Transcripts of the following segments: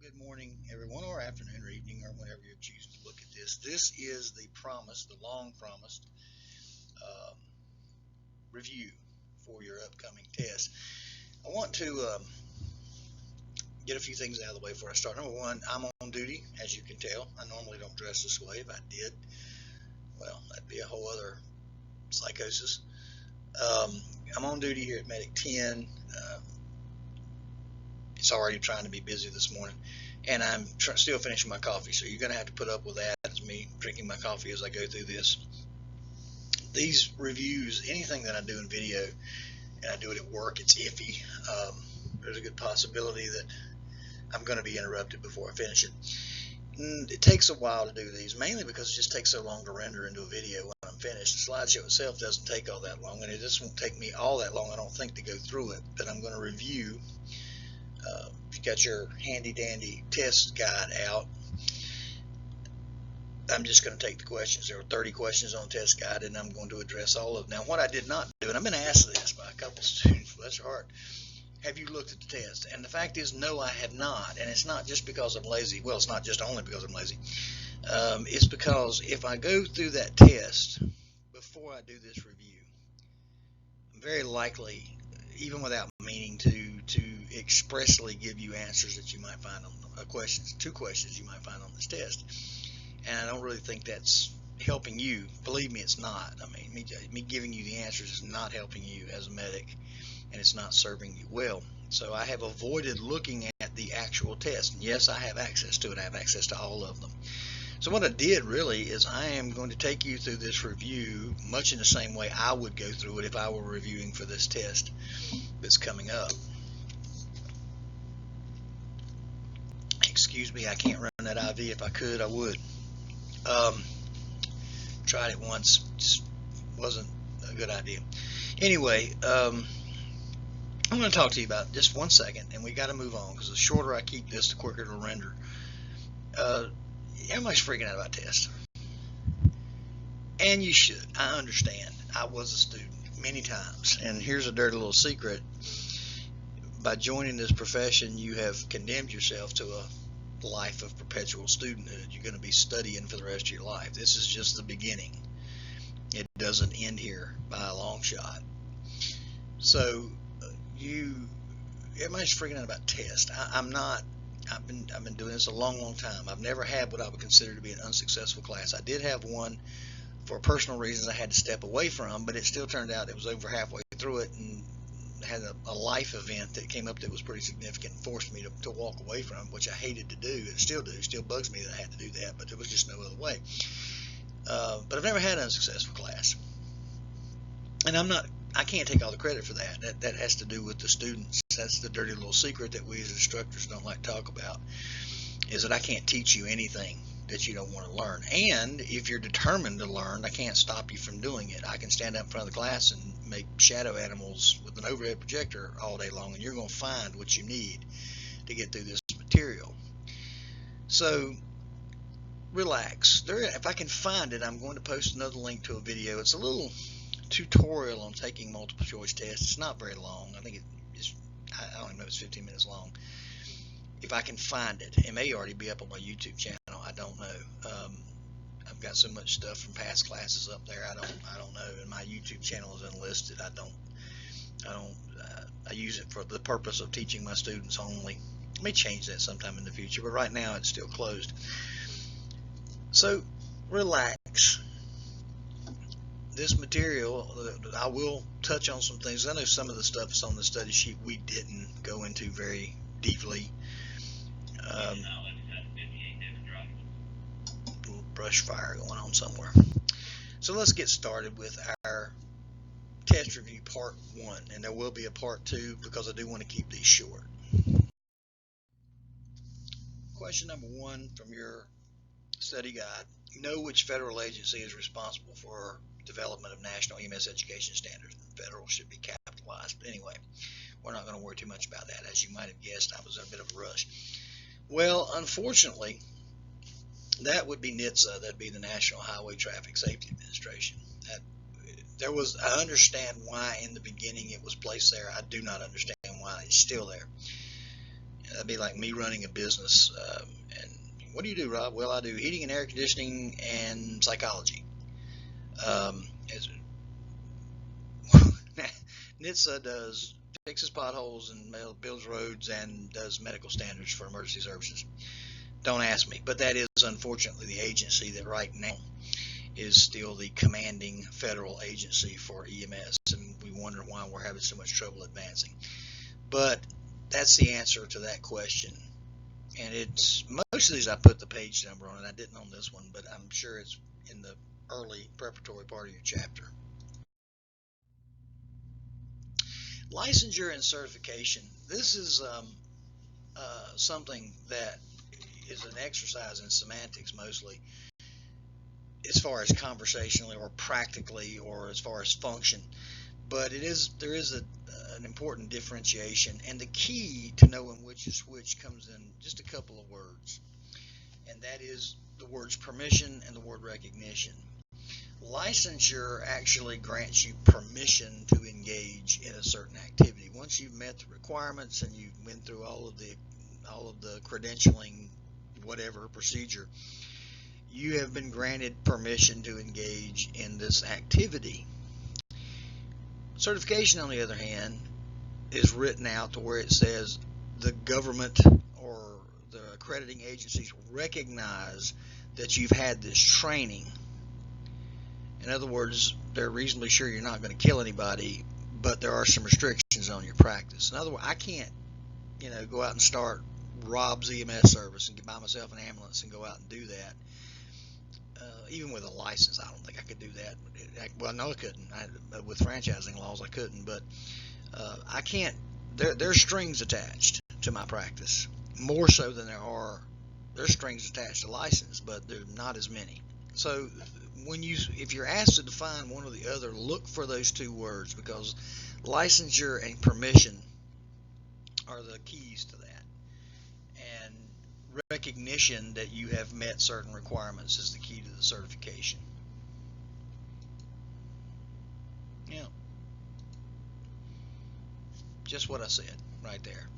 good morning, everyone, or afternoon, or evening, or whenever you're choosing to look at this. This is the promised, the long promised um, review for your upcoming test. I want to get a few things out of the way before I start. Number one, I'm on duty, as you can tell. I normally don't dress this way. If I did, well, that'd be a whole other psychosis. Um, I'm on duty here at Medic 10. It's already trying to be busy this morning, and I'm still finishing my coffee, so you're going to have to put up with that as me drinking my coffee as I go through this. These reviews, anything that I do in video, and I do it at work, it's iffy. There's a good possibility that I'm going to be interrupted before I finish it. It takes a while to do these, mainly because it just takes so long to render into a video when I'm finished. The slideshow itself doesn't take all that long, and it just won't take me all that long, I don't think, to go through it. But I'm going to review. If you got your handy dandy test guide out, I'm just going to take the questions. There were 30 questions on the test guide, and I'm going to address all of them. Now, what I did not do, and I've been asked this by a couple of students, bless your heart, have you looked at the test? And the fact is, no, I have not. And it's not just because I'm lazy. Well, it's not just only because I'm lazy. It's because if I go through that test before I do this review, I'm very likely, even without meaning to expressly give you answers that you might find on two questions you might find on this test. And I don't really think that's helping you. Believe me, it's not. I mean, me giving you the answers is not helping you as a medic, and it's not serving you well. So I have avoided looking at the actual test. And yes, I have access to it. I have access to all of them. So what I did really is I am going to take you through this review much in the same way I would go through it if I were reviewing for this test that's coming up. Excuse me, I can't run that IV. If I could, I would. Tried it once, just wasn't a good idea. Anyway, I'm going to talk to you about just 1 second, and we got to move on because the shorter I keep this, the quicker it'll render. Everybody's freaking out about tests, and you should. I understand. I was a student many times, and here's a dirty little secret. By joining this profession, you have condemned yourself to a life of perpetual studenthood. You're going to be studying for the rest of your life. This is just the beginning. It doesn't end here by a long shot. So everybody's freaking out about tests. I'm not. I've been doing this a long time. I've never had what I would consider to be an unsuccessful class. I did have one for personal reasons I had to step away from, but it still turned out it was over halfway through it and had a life event that came up that was pretty significant and forced me to walk away from it, which I hated to do and still do. It still bugs me that I had to do that, but there was just no other way. But I've never had an unsuccessful class. And I can't take all the credit for that. That has to do with the students. That's the dirty little secret that we as instructors don't like to talk about, is that I can't teach you anything that you don't want to learn. And if you're determined to learn, I can't stop you from doing it. I can stand up in front of the class and make shadow animals with an overhead projector all day long, and you're going to find what you need to get through this material. So relax. If I can find it, I'm going to post another link to a video. It's a little tutorial on taking multiple choice tests. It's not very long. I think I don't even know if it's 15 minutes long. If I can find it, it may already be up on my YouTube channel. I don't know. I've got so much stuff from past classes up there. I don't know. And my YouTube channel is unlisted. I use it for the purpose of teaching my students only. I may change that sometime in the future, but right now it's still closed. So relax. This material, I will touch on some things. I know some of the stuff that's on the study sheet we didn't go into very deeply. Little brush fire going on somewhere. So let's get started with our test review part 1, and there will be a part 2 because I do want to keep these short. Question number 1 from your study guide. Know which federal agency is responsible for development of national EMS education standards. Federal should be capitalized, but anyway, we're not going to worry too much about that. As you might have guessed, I was in a bit of a rush. Well, unfortunately, that would be NHTSA. That'd be the National Highway Traffic Safety Administration. I understand why in the beginning it was placed there. I do not understand why it's still there. That'd be like me running a business. And what do you do, Rob? Well, I do heating and air conditioning and psychology. Um, NHTSA does fixes potholes and builds roads and does medical standards for emergency services. Don't ask me, but that is unfortunately the agency that right now is still the commanding federal agency for EMS, and we wonder why we're having so much trouble advancing. But that's the answer to that question. And it's most of these I put the page number on it. I didn't on this one, but I'm sure it's in the early preparatory part of your chapter. Licensure and certification. This is something that is an exercise in semantics mostly, as far as conversationally or practically or as far as function. But there is an important differentiation, and the key to knowing which is which comes in just a couple of words, and that is the words permission and the word recognition. Licensure actually grants you permission to engage in a certain activity. Once you've met the requirements and you've been through all of the credentialing, whatever procedure, you have been granted permission to engage in this activity. Certification, on the other hand, is written out to where it says the government or the accrediting agencies recognize that you've had this training. In other words, they're reasonably sure you're not going to kill anybody, but there are some restrictions on your practice. In other words, I can't, go out and start Rob's EMS service and buy myself an ambulance and go out and do that. Even with a license, I don't think I could do that. Well, no, I couldn't. With franchising laws, I couldn't. But I can't. There's strings attached to my practice, more so than there's strings attached to license, but there's not as many. So if you're asked to define one or the other, look for those two words, because licensure and permission are the keys to that. And recognition that you have met certain requirements is the key to the certification. Yeah. Just what I said right there.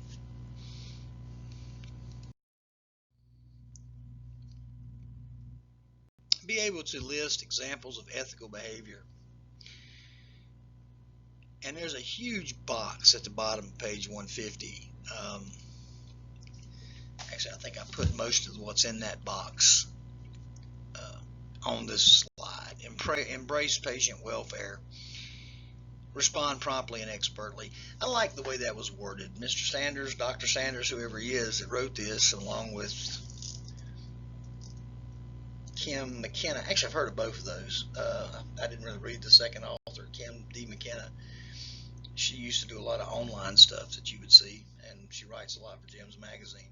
Be able to list examples of ethical behavior. And there's a huge box at the bottom of page 150. Actually, I think I put most of what's in that box on this slide. Embrace patient welfare. Respond promptly and expertly. I like the way that was worded. Mr. Sanders, Dr. Sanders, whoever he is that wrote this, along with Kim McKenna. Actually, I've heard of both of those. I didn't really read the second author, Kim D. McKenna. She used to do a lot of online stuff that you would see, and she writes a lot for Jim's Magazine.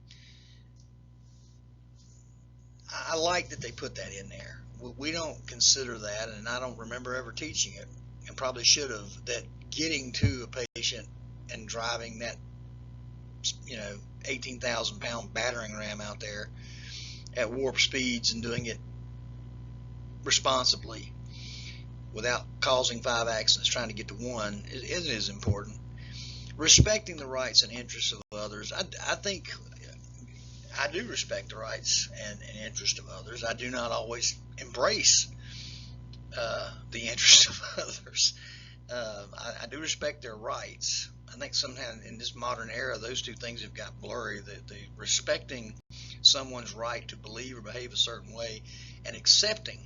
I like that they put that in there. We don't consider that, and I don't remember ever teaching it, and probably should have, that getting to a patient and driving that 18,000 pound battering ram out there at warp speeds and doing it responsibly without causing 5 accidents trying to get to one isn't as important. Respecting the rights and interests of others. I think I do respect the rights and interests of others. I do not always embrace the interests of others. I do respect their rights. I think sometimes in this modern era, those two things have got blurry. The respecting someone's right to believe or behave a certain way and accepting,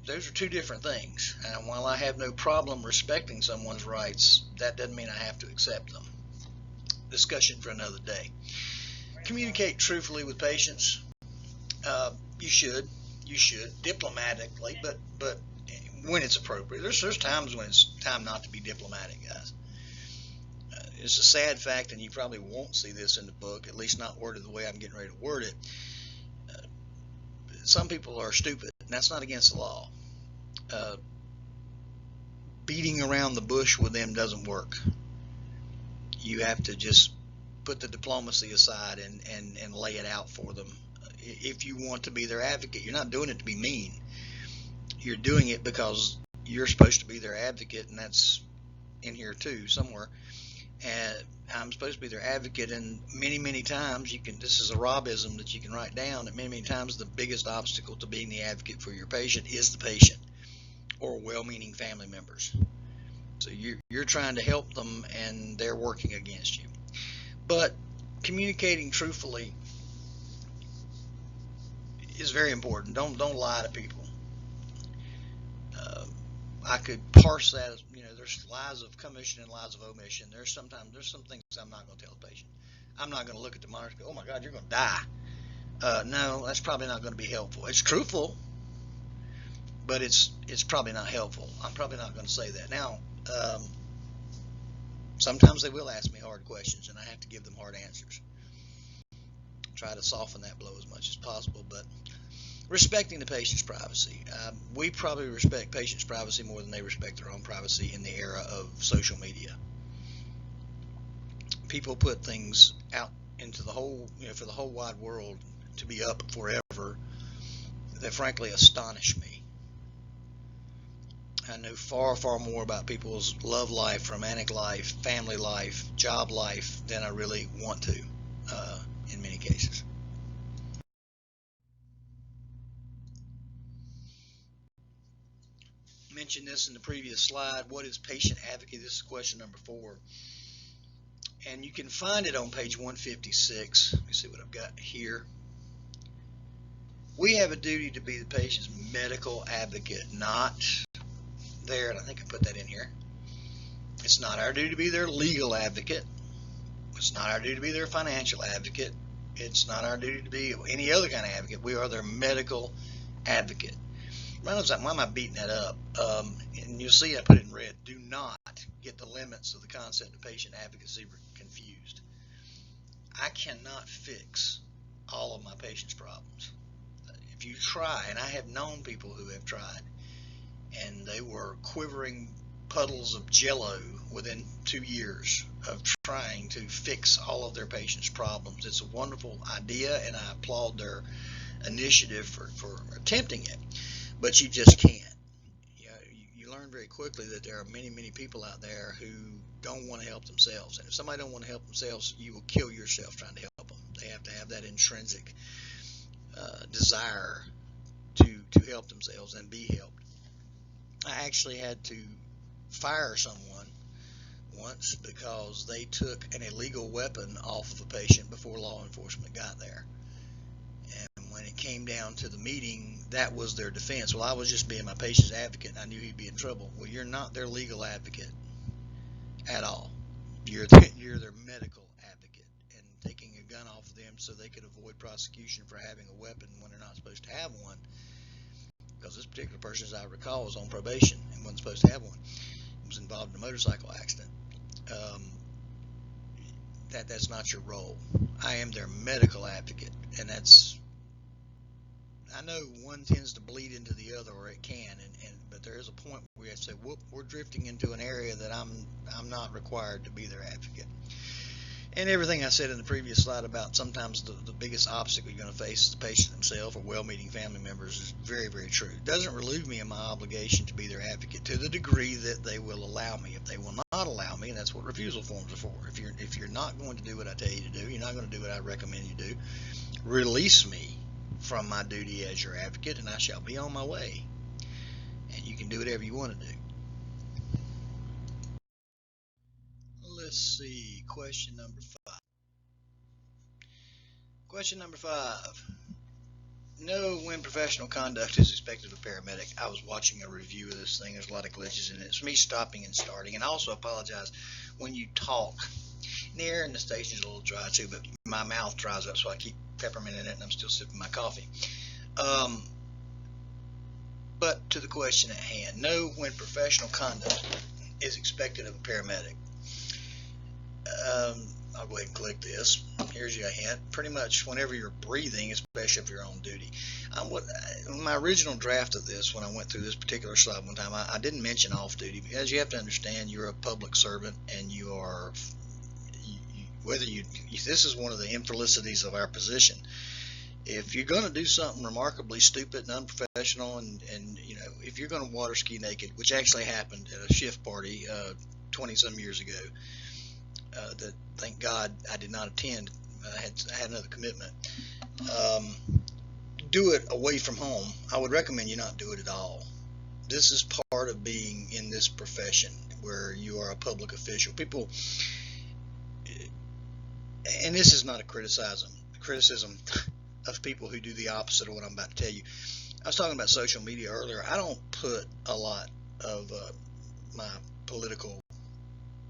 those are two different things. And while I have no problem respecting someone's rights, that doesn't mean I have to accept them. Discussion for another day. Communicate truthfully with patients. You should diplomatically, but when it's appropriate. There's times when it's time not to be diplomatic, guys. It's a sad fact, and you probably won't see this in the book, at least not worded the way I'm getting ready to word it. Some people are stupid, and that's not against the law. Beating around the bush with them doesn't work. You have to just put the diplomacy aside and lay it out for them. If you want to be their advocate, you're not doing it to be mean. You're doing it because you're supposed to be their advocate, and that's in here too somewhere. and I'm supposed to be their advocate. And many times this is a Robism that you can write down, that many times the biggest obstacle to being the advocate for your patient is the patient or well-meaning family members. So you're trying to help them and they're working against you. But communicating truthfully is very important. Don't lie to people. I could parse that as, there's lies of commission and lies of omission. There's some things I'm not going to tell the patient. I'm not going to look at the monitor and go, oh my God, you're going to die. No, that's probably not going to be helpful. It's truthful, but it's probably not helpful. I'm probably not going to say that. Now, sometimes they will ask me hard questions, and I have to give them hard answers. Try to soften that blow as much as possible, but respecting the patient's privacy. We probably respect patients' privacy more than they respect their own privacy in the era of social media. People put things out into the whole, for the whole wide world to be up forever that frankly astonish me. I know far more about people's love life, romantic life, family life, job life than I really want to in many cases. Mentioned this in the previous slide. What is patient advocacy? This is question number 4. And you can find it on page 156. Let me see what I've got here. We have a duty to be the patient's medical advocate, not their, and I think I put that in here. It's not our duty to be their legal advocate. It's not our duty to be their financial advocate. It's not our duty to be any other kind of advocate. We are their medical advocate. Why am I beating that up? And you'll see I put it in red. Do not get the limits of the concept of patient advocacy confused. I cannot fix all of my patients' problems. If you try, and I have known people who have tried, and they were quivering puddles of jello within 2 years of trying to fix all of their patients' problems. It's a wonderful idea, and I applaud their initiative for attempting it. But you just can't. You learn very quickly that there are many people out there who don't want to help themselves. And if somebody don't want to help themselves, you will kill yourself trying to help them. They have to have that intrinsic desire to help themselves and be helped. I actually had to fire someone once because they took an illegal weapon off of a patient before law enforcement got there. When it came down to the meeting, that was their defense. Well, I was just being my patient's advocate, and I knew he'd be in trouble. Well, you're not their legal advocate at all. You're their medical advocate, and taking a gun off of them so they could avoid prosecution for having a weapon when they're not supposed to have one, because this particular person, as I recall, was on probation and wasn't supposed to have one. He was involved in a motorcycle accident. That's not your role. I am their medical advocate, and I know one tends to bleed into the other, or it can, but there is a point where you have to say, whoop, we're drifting into an area that I'm not required to be their advocate. And everything I said in the previous slide about sometimes the biggest obstacle you're going to face is the patient themselves or well-meaning family members is very true. It doesn't relieve me of my obligation to be their advocate to the degree that they will allow me. If they will not allow me, and that's what refusal forms are for. If you're not going to do what I tell you to do, you're not going to do what I recommend you do, release me from my duty as your advocate, and I shall be on my way. And you can do whatever you want to do. Let's see, question number 5. Question number 5. Know when professional conduct is expected of a paramedic. I was watching a review of this thing. There's a lot of glitches in it. It's me stopping and starting. And I also apologize when you talk. The air in the station is a little dry too, but my mouth dries up, so I keep peppermint in it, and I'm still sipping my coffee. But to the question at hand, know when professional conduct is expected of a paramedic. I'll go ahead and click this. Here's your hint. Pretty much whenever you're breathing, especially if you're on duty. My original draft of this, when I went through this particular slide one time, I didn't mention off-duty, because you have to understand you're a public servant, and you are, this is one of the infelicities of our position. If you're going to do something remarkably stupid and unprofessional, and if you're going to water ski naked, which actually happened at a shift party 20 some years ago, that, thank God, I did not attend. I had another commitment. Do it away from home. I would recommend you not do it at all. This is part of being in this profession where you are a public official. People, and this is not a criticism of people who do the opposite of what I'm about to tell you. I was talking about social media earlier. I don't put a lot of my political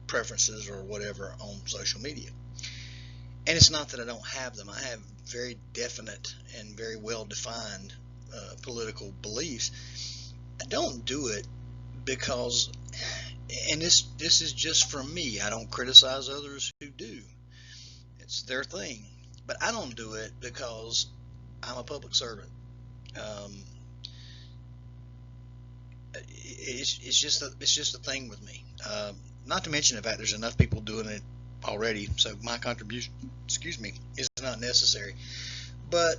preferences or whatever on social media. And it's not that I don't have them. I have very definite and very well defined political beliefs. I don't do it because, and this is just from me, I don't criticize others who do. It's their thing. But I don't do it because I'm a public servant. It's just a thing with me. Not to mention the fact there's enough people doing it already, so my contribution, is not necessary. But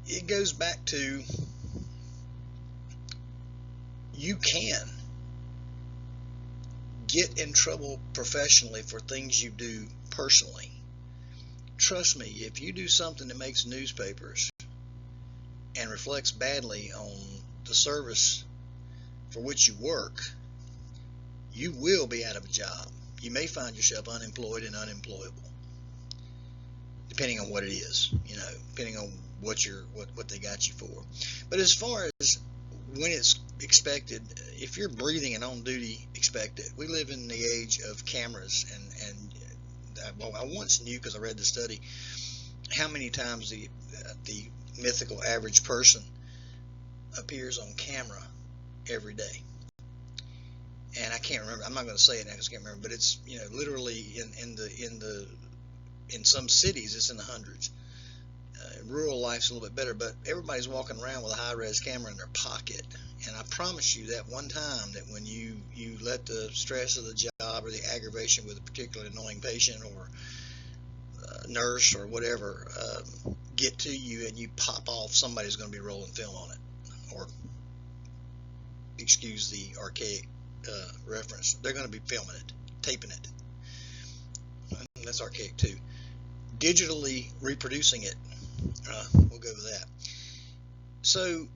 it goes back to, you can get in trouble professionally for things you do personally. Trust me, if you do something that makes newspapers and reflects badly on the service for which you work, you will be out of a job. You may find yourself unemployed and unemployable, depending on what it is, depending on what they got you for. But as far as when it's expected, if you're breathing and on duty, expect it. We live in the age of cameras, and I once knew, because I read the study, how many times the mythical average person appears on camera every day. And I can't remember. I'm not going to say it now because I can't remember. But it's literally in some cities it's in the hundreds. Rural life's a little bit better, but everybody's walking around with a high-res camera in their pocket. And I promise you that one time that when you let the stress of the job or the aggravation with a particularly annoying patient or nurse or whatever get to you and you pop off, somebody's going to be rolling film on it. Or, excuse the archaic reference, they're going to be filming it, taping it. That's archaic too. Digitally reproducing it. We'll go with that. So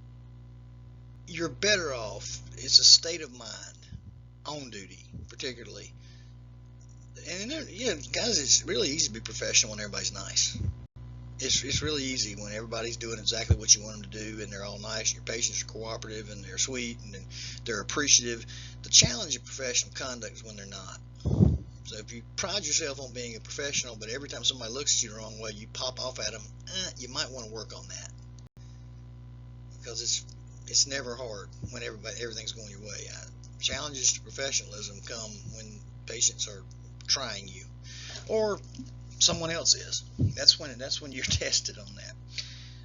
you're better off. It's a state of mind on duty, particularly. And guys, it's really easy to be professional when everybody's nice. It's really easy when everybody's doing exactly what you want them to do, and they're all nice, and your patients are cooperative, and they're sweet, and they're appreciative. The challenge of professional conduct is when they're not. So if you pride yourself on being a professional, but every time somebody looks at you the wrong way, you pop off at them, you might want to work on that. Because it's never hard when everything's going your way. Challenges to professionalism come when patients are trying you, or someone else is. That's when you're tested on that.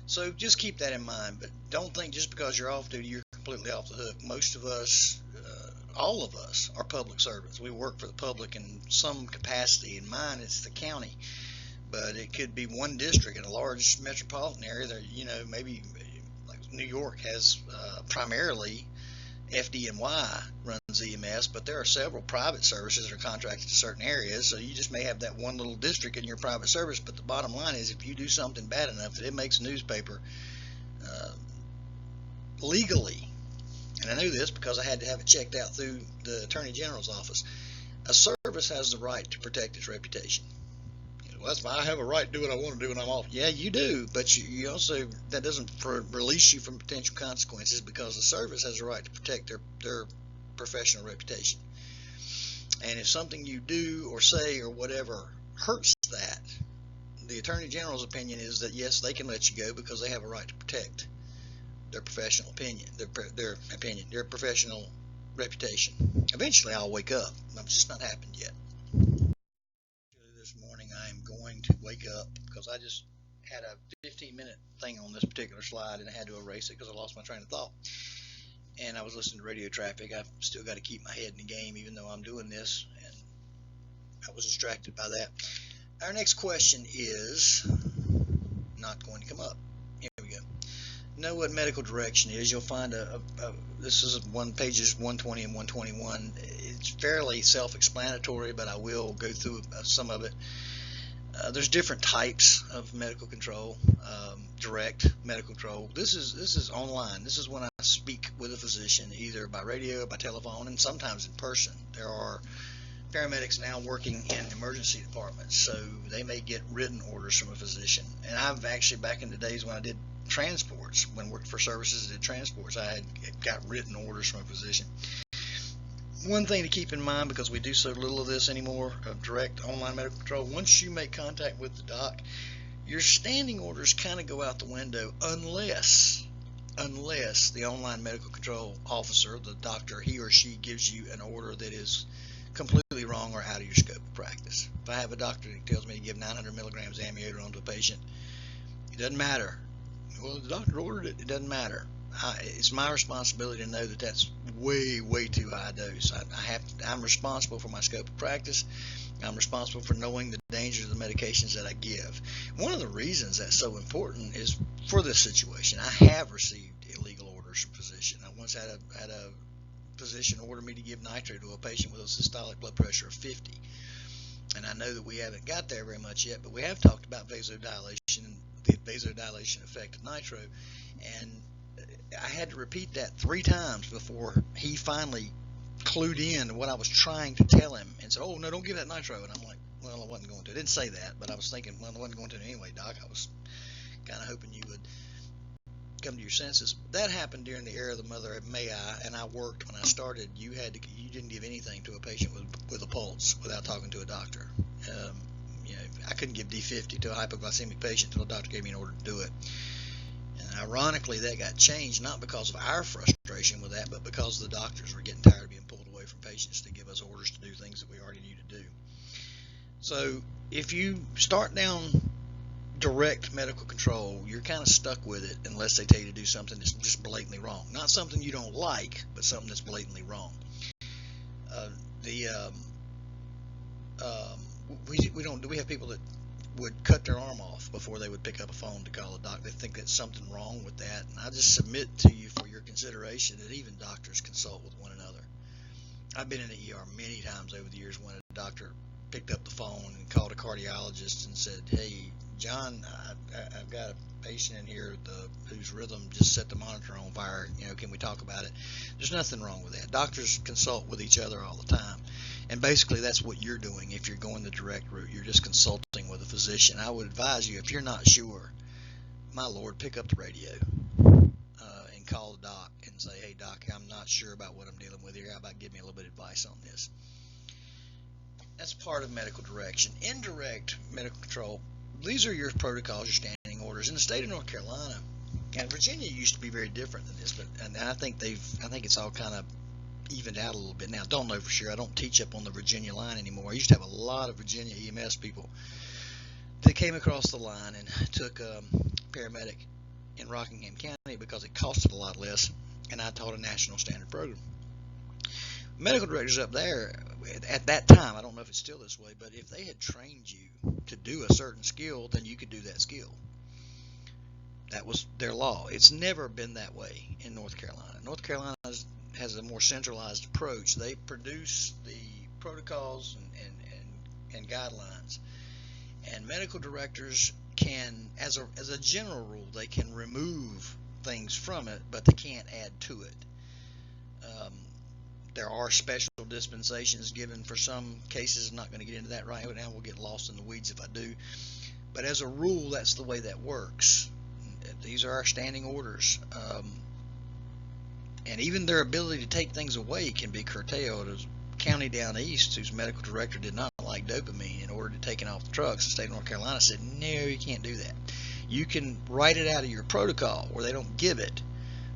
So just keep that in mind. But don't think just because you're off duty you're completely off the hook. Most of us, all of us, are public servants. We work for the public in some capacity. In mine, it's the county, but it could be one district in a large metropolitan area. There, maybe like New York has primarily FDNY runs EMS, but there are several private services that are contracted to certain areas, so you just may have that one little district in your private service. But the bottom line is, if you do something bad enough that it makes a newspaper legally, and I knew this because I had to have it checked out through the Attorney General's office, a service has the right to protect its reputation. Well, that's why I have a right to do what I want to do when I'm off. Yeah, you do, but you also, that doesn't release you from potential consequences, because the service has a right to protect their professional reputation. And if something you do or say or whatever hurts that, the Attorney General's opinion is that yes, they can let you go because they have a right to protect their professional opinion, their professional reputation. Eventually, I'll wake up. It's just not happened yet. This morning I am going to wake up because I just had a 15-minute thing on this particular slide and I had to erase it because I lost my train of thought. And I was listening to radio traffic. I've still got to keep my head in the game even though I'm doing this, and I was distracted by that. Our next question is not going to come up. Here we go. Know what medical direction is. You'll find this is pages 120 and 121. It's fairly self-explanatory, but I will go through some of it. There's different types of medical control. Direct medical control. This is online. This is when I speak with a physician, either by radio or by telephone, and sometimes in person. There are paramedics now working in emergency departments, so they may get written orders from a physician. And I've actually, back in the days when I did transports, when I worked for services that did transports, I had got written orders from a physician. One thing to keep in mind, because we do so little of this anymore, of direct online medical control, once you make contact with the doc, your standing orders kind of go out the window unless the online medical control officer, the doctor, he or she gives you an order that is completely wrong or out of your scope of practice. If I have a doctor that tells me to give 900 milligrams of amiodarone to a patient, it doesn't matter. Well, the doctor ordered it. It doesn't matter. It's my responsibility to know that that's way too high a dose. I'm responsible for my scope of practice. I'm responsible for knowing the dangers of the medications that I give. One of the reasons that's so important is for this situation. I have received illegal orders from physicians. I once had a physician order me to give nitro to a patient with a systolic blood pressure of 50. And I know that we haven't got there very much yet, but we have talked about vasodilation and the vasodilation effect of nitro. And I had to repeat that 3 times before he finally clued in to what I was trying to tell him and said, "Oh, no, don't give that nitro." And I'm like, well, I wasn't going to. I didn't say that, but I was thinking, well, I wasn't going to anyway, Doc. I was kind of hoping you would come to your senses. That happened during the era of the Mother of May I, and I worked when I started. You didn't give anything to a patient with a pulse without talking to a doctor. I couldn't give D50 to a hypoglycemic patient until a doctor gave me an order to do it. And ironically, that got changed not because of our frustration with that, but because the doctors were getting tired of being pulled away from patients to give us orders to do things that we already knew to do. So if you start down direct medical control, you're kind of stuck with it unless they tell you to do something that's just blatantly wrong. Not something you don't like, but something that's blatantly wrong. We have people that would cut their arm off before they would pick up a phone to call a doc. They think that's something wrong with that. And I just submit to you for your consideration that even doctors consult with one another. I've been in the ER many times over the years when a doctor picked up the phone and called a cardiologist and said, "Hey, John, I've got a patient in here whose rhythm just set the monitor on fire. Can we talk about it?" There's nothing wrong with that. Doctors consult with each other all the time. And basically that's what you're doing if you're going the direct route. You're just consulting with a physician. I would advise you, if you're not sure, my Lord, pick up the radio and call the doc and say, "Hey, doc, I'm not sure about what I'm dealing with here. How about give me a little bit of advice on this?" That's part of medical direction. Indirect medical control, these are your protocols, your standing orders. In the state of North Carolina, and Virginia used to be very different than this, but I think it's all kind of evened out a little bit now. Don't know for sure. I don't teach up on the Virginia line anymore. I used to have a lot of Virginia EMS people that came across the line and took paramedic in Rockingham County because it costed a lot less, and I taught a national standard program. Medical directors up there at that time, I don't know if it's still this way, but if they had trained you to do a certain skill, then you could do that skill. That was their law. It's never been that way in North Carolina. North Carolina has a more centralized approach. They produce the protocols and guidelines, and medical directors can, as a general rule, they can remove things from it, but they can't add to it. There are special dispensations given for some cases. I'm not going to get into that right now. We'll get lost in the weeds if I do. But as a rule, that's the way that works. These are our standing orders. And even their ability to take things away can be curtailed. As a county down east whose medical director did not like dopamine and ordered it taken off the trucks, the state of North Carolina said, "No, you can't do that. You can write it out of your protocol where they don't give it,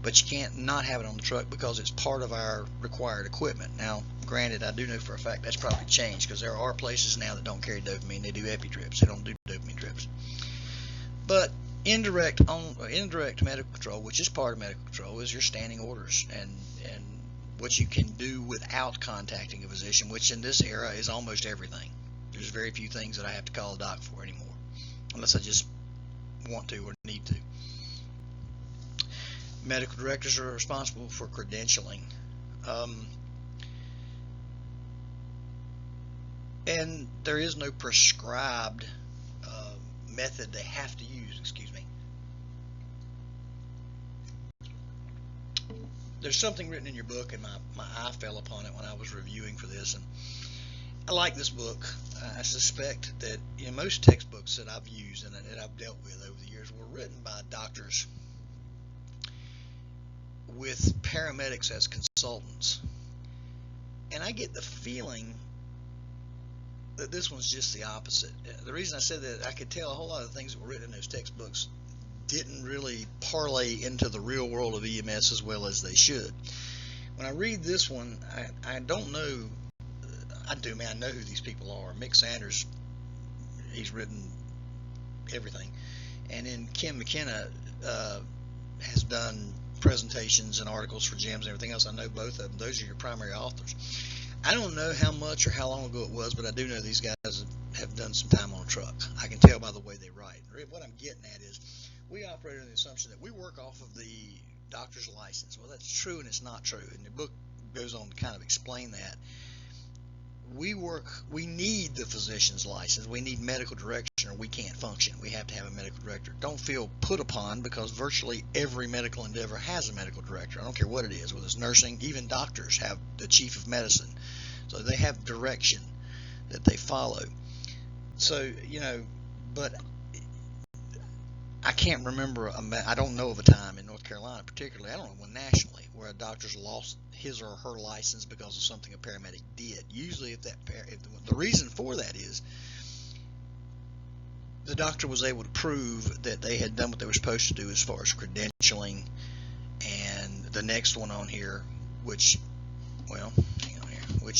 but you can't not have it on the truck because it's part of our required equipment." Now, granted, I do know for a fact that's probably changed because there are places now that don't carry dopamine. They do epi drips. They don't do dopamine drips. But indirect medical control, which is part of medical control, is your standing orders and what you can do without contacting a physician, which in this era is almost everything. There's very few things that I have to call a doc for anymore, unless I just want to or need to. Medical directors are responsible for credentialing. And there is no prescribed method they have to use. Excuse me. There's something written in your book, and my eye fell upon it when I was reviewing for this, and I like this book. I suspect that most textbooks that I've used and that I've dealt with over the years were written by doctors with paramedics as consultants. And I get the feeling that this one's just the opposite. The reason I said that, I could tell a whole lot of the things that were written in those textbooks didn't really parlay into the real world of EMS as well as they should. When I read this one, I don't know. I do, man. I know who these people are. Mick Sanders, he's written everything. And then Kim McKenna has done presentations and articles for gyms and everything else. I know both of them. Those are your primary authors. I don't know how much or how long ago it was, but I do know these guys have done some time on a truck. I can tell by the way they write. What I'm getting at is we operate on the assumption that we work off of the doctor's license. Well, that's true and it's not true. And the book goes on to kind of explain that. We need the physician's license. We need medical direction or we can't function. We have to have a medical director. Don't feel put upon, because virtually every medical endeavor has a medical director. I don't care what it is, whether it's nursing, even doctors have the chief of medicine. So they have direction that they follow. So, but I can't remember, I don't know of a time in North Carolina particularly, I don't know one nationally, where a doctor's lost his or her license because of something a paramedic did. Usually if the reason for that is the doctor was able to prove that they had done what they were supposed to do as far as credentialing. And the next one on here, which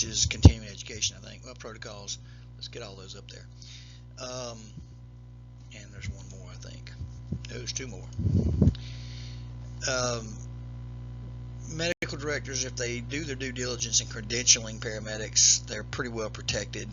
is continuing education, I think. Well, protocols, let's get all those up there. And there's one more, I think. No, there's two more. Medical directors, if they do their due diligence in credentialing paramedics, they're pretty well protected,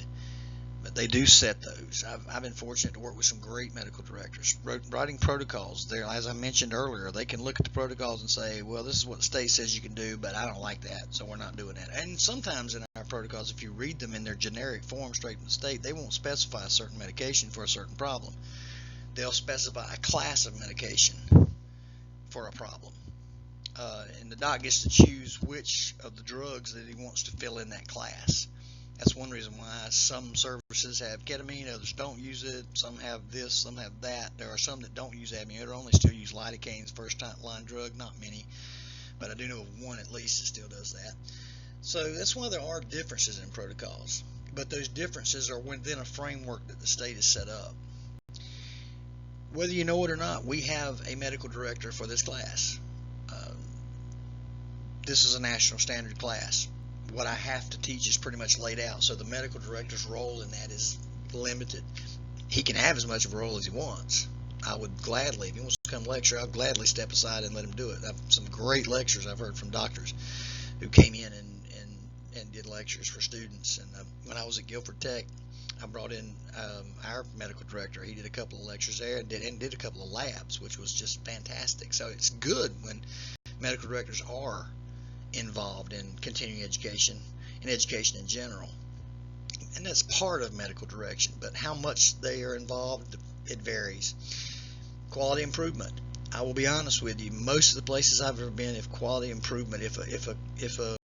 but they do set those. I've been fortunate to work with some great medical directors writing protocols. There, as I mentioned earlier, they can look at the protocols and say, well, this is what the state says you can do, but I don't like that, so we're not doing that. And sometimes in our protocols, if you read them in their generic form straight from the state, they won't specify a certain medication for a certain problem. They'll specify a class of medication for a problem. And the doc gets to choose which of the drugs that he wants to fill in that class. That's one reason why some services have ketamine, others don't use it. Some have this, some have that. There are some that don't use amiodarone, only still use lidocaine, first line drug. Not many, but I do know of one at least that still does that. So that's why there are differences in protocols. But those differences are within a framework that the state has set up. Whether you know it or not, we have a medical director for this class. This is a national standard class. What I have to teach is pretty much laid out, so the medical director's role in that is limited. He can have as much of a role as he wants. I would gladly, if he wants to come lecture, I'll gladly step aside and let him do it. I've some great lectures I've heard from doctors who came in and did lectures for students. And when I was at Guilford Tech, I brought in our medical director. He did a couple of lectures there and did a couple of labs, which was just fantastic. So it's good when medical directors are involved in continuing education and education in general. And that's part of medical direction, but how much they are involved, it varies. Quality improvement. I will be honest with you, most of the places I've ever been, if quality improvement, if a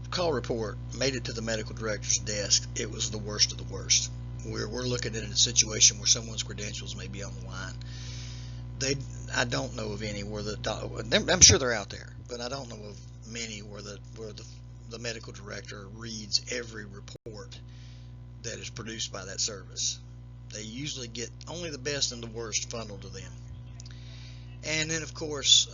call report made it to the medical director's desk, it was the worst of the worst. We're looking at a situation where someone's credentials may be on the line. I don't know of any where I'm sure they're out there, but I don't know of many where the medical director reads every report that is produced by that service. They usually get only the best and the worst funneled to them. And then, of course,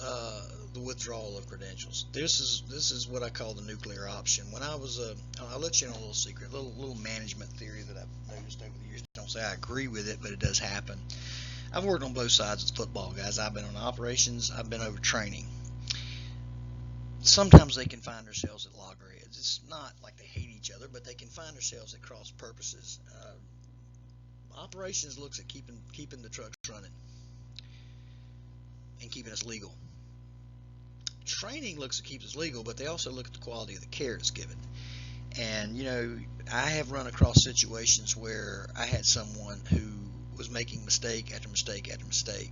the withdrawal of credentials. This is what I call the nuclear option. When I was I'll let you in a little secret, little management theory that I've noticed over the years. Don't say I agree with it, but it does happen. I've worked on both sides of the football, guys. I've been on operations. I've been over training. Sometimes they can find themselves at loggerheads. It's not like they hate each other, but they can find themselves at cross purposes. Operations looks at keeping the trucks running and keeping us legal. Training looks at keeping us legal, but they also look at the quality of the care that's given. And, you know, I have run across situations where I had someone who was making mistake after mistake after mistake.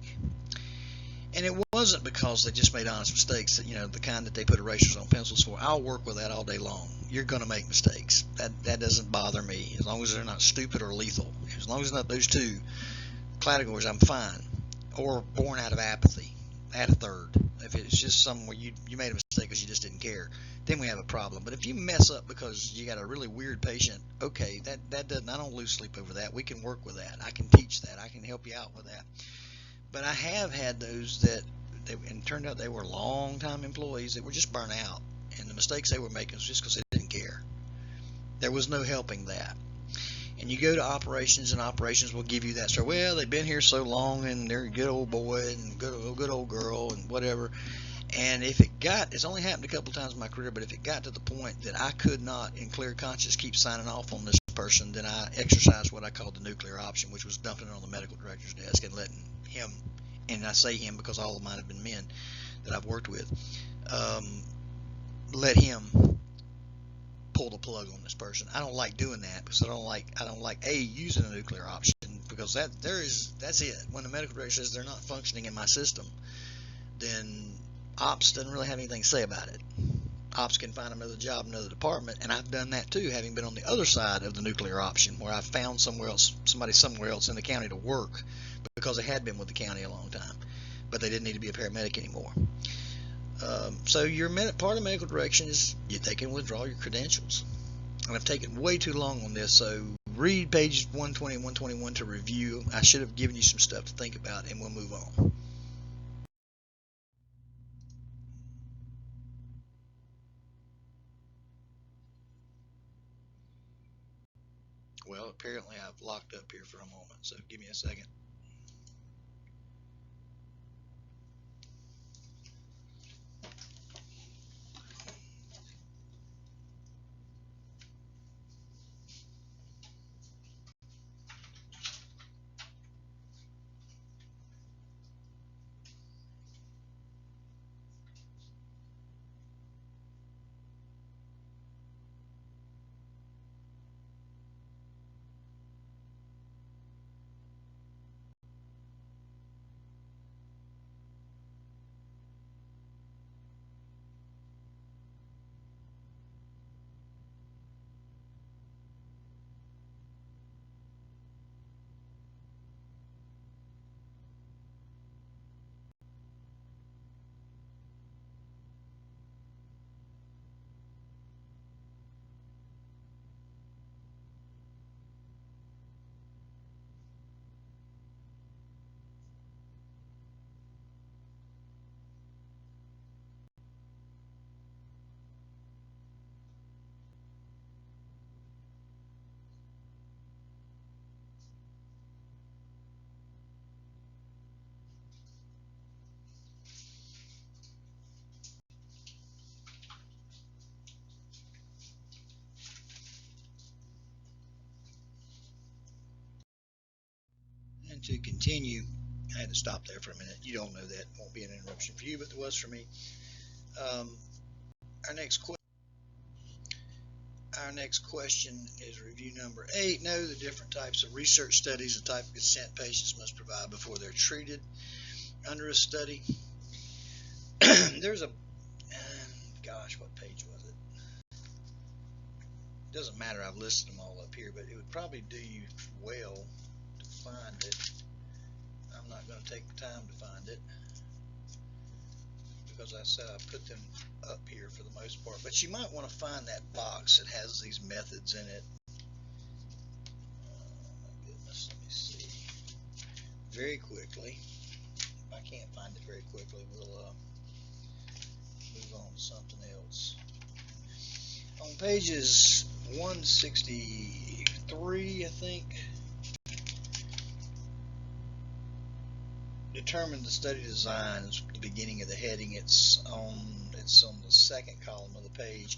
And it wasn't because they just made honest mistakes, you know, the kind that they put erasers on pencils for. I'll work with that all day long. You're going to make mistakes. That doesn't bother me, as long as they're not stupid or lethal. As long as it's not those two categories, I'm fine. Or born out of apathy. Add a third. If it's just somewhere you made a mistake because you just didn't care, then we have a problem. But if you mess up because you got a really weird patient, okay, that doesn't. I don't lose sleep over that. We can work with that. I can teach that. I can help you out with that. But I have had those that, and it turned out they were long-time employees that were just burnt out, and the mistakes they were making was just because they didn't care. There was no helping that. And you go to operations, and operations will give you that story. Well, they've been here so long, and they're a good old boy and good old girl and whatever. And if it got, it's only happened a couple of times in my career, but if it got to the point that I could not, in clear conscience, keep signing off on this person, then I exercised what I called the nuclear option, which was dumping it on the medical director's desk and letting him, and I say him because all of mine have been men that I've worked with, let him pull the plug on this person. I don't like doing that because I don't like using a nuclear option, because that's it. When the medical director says they're not functioning in my system, then ops doesn't really have anything to say about it. Ops can find another job in another department, and I've done that too, having been on the other side of the nuclear option, where I found somebody somewhere else in the county to work because they had been with the county a long time, but they didn't need to be a paramedic anymore. So your part of medical direction is they can withdraw your credentials. And I've taken way too long on this, so read pages 120 and 121 to review. I should have given you some stuff to think about, and we'll move on. Well, apparently I've locked up here for a moment, so give me a second. And to continue, I had to stop there for a minute. You don't know that. It won't be an interruption for you, but it was for me. Um, our next question. Our next question is review number 8. Know the different types of research studies and type of consent patients must provide before they're treated under a study. There's a, gosh, what page was it? It doesn't matter. I've listed them all up here, but it would probably do you well to find it. I'm not going to take the time to find it, because I said I put them up here for the most part, but you might want to find that box that has these methods in it. My goodness, let me see very quickly. If I can't find it very quickly, we'll move on to something else. On pages 163, I think, determine the study design is the beginning of the heading. It's on the second column of the page,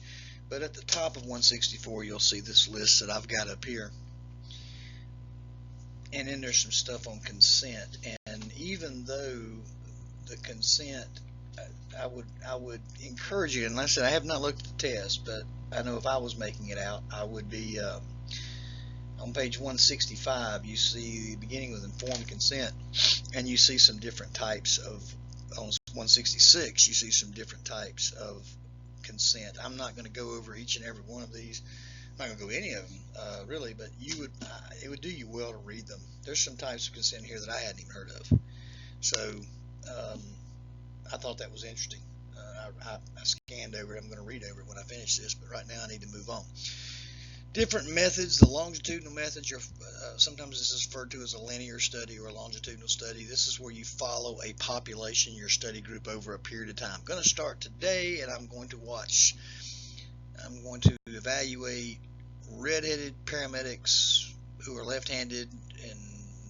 but at the top of 164 you'll see this list that I've got up here, and then there's some stuff on consent. And even though the consent I would encourage you, and like I said, I have not looked at the test, but I know if I was making it out, I would be on page 165. You see beginning with informed consent, and you see some different types of, on 166 you see some different types of consent. I'm not going to go over each and every one of these. I'm not going to go any of them really, but you would it would do you well to read them. There's some types of consent here that I hadn't even heard of, so I thought that was interesting. I scanned over it. I'm going to read over it when I finish this, but right now I need to move on. Different methods. The longitudinal methods are sometimes this is referred to as a linear study or a longitudinal study. This is where you follow a population, your study group, over a period of time. I'm going to start today, and I'm going to evaluate red-headed paramedics who are left-handed and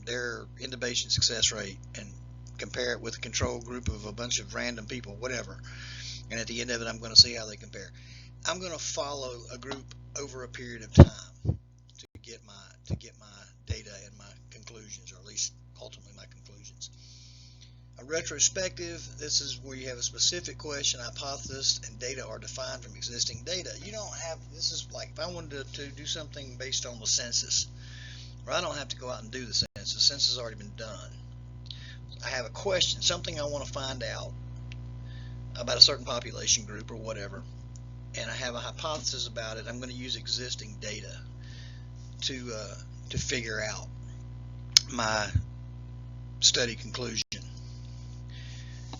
their intubation success rate, and compare it with a control group of a bunch of random people, whatever. And at the end of it, I'm going to see how they compare. I'm going to follow a group over a period of time to get my data and my conclusions, or at least ultimately my conclusions. A retrospective, this is where you have a specific question, hypothesis, and data are defined from existing data. You don't have, this is like if I wanted to do something based on the census, where I don't have to go out and do the census. The census has already been done. I have a question, something I want to find out about a certain population group or whatever, and I have a hypothesis about it. I'm going to use existing data to figure out my study conclusion.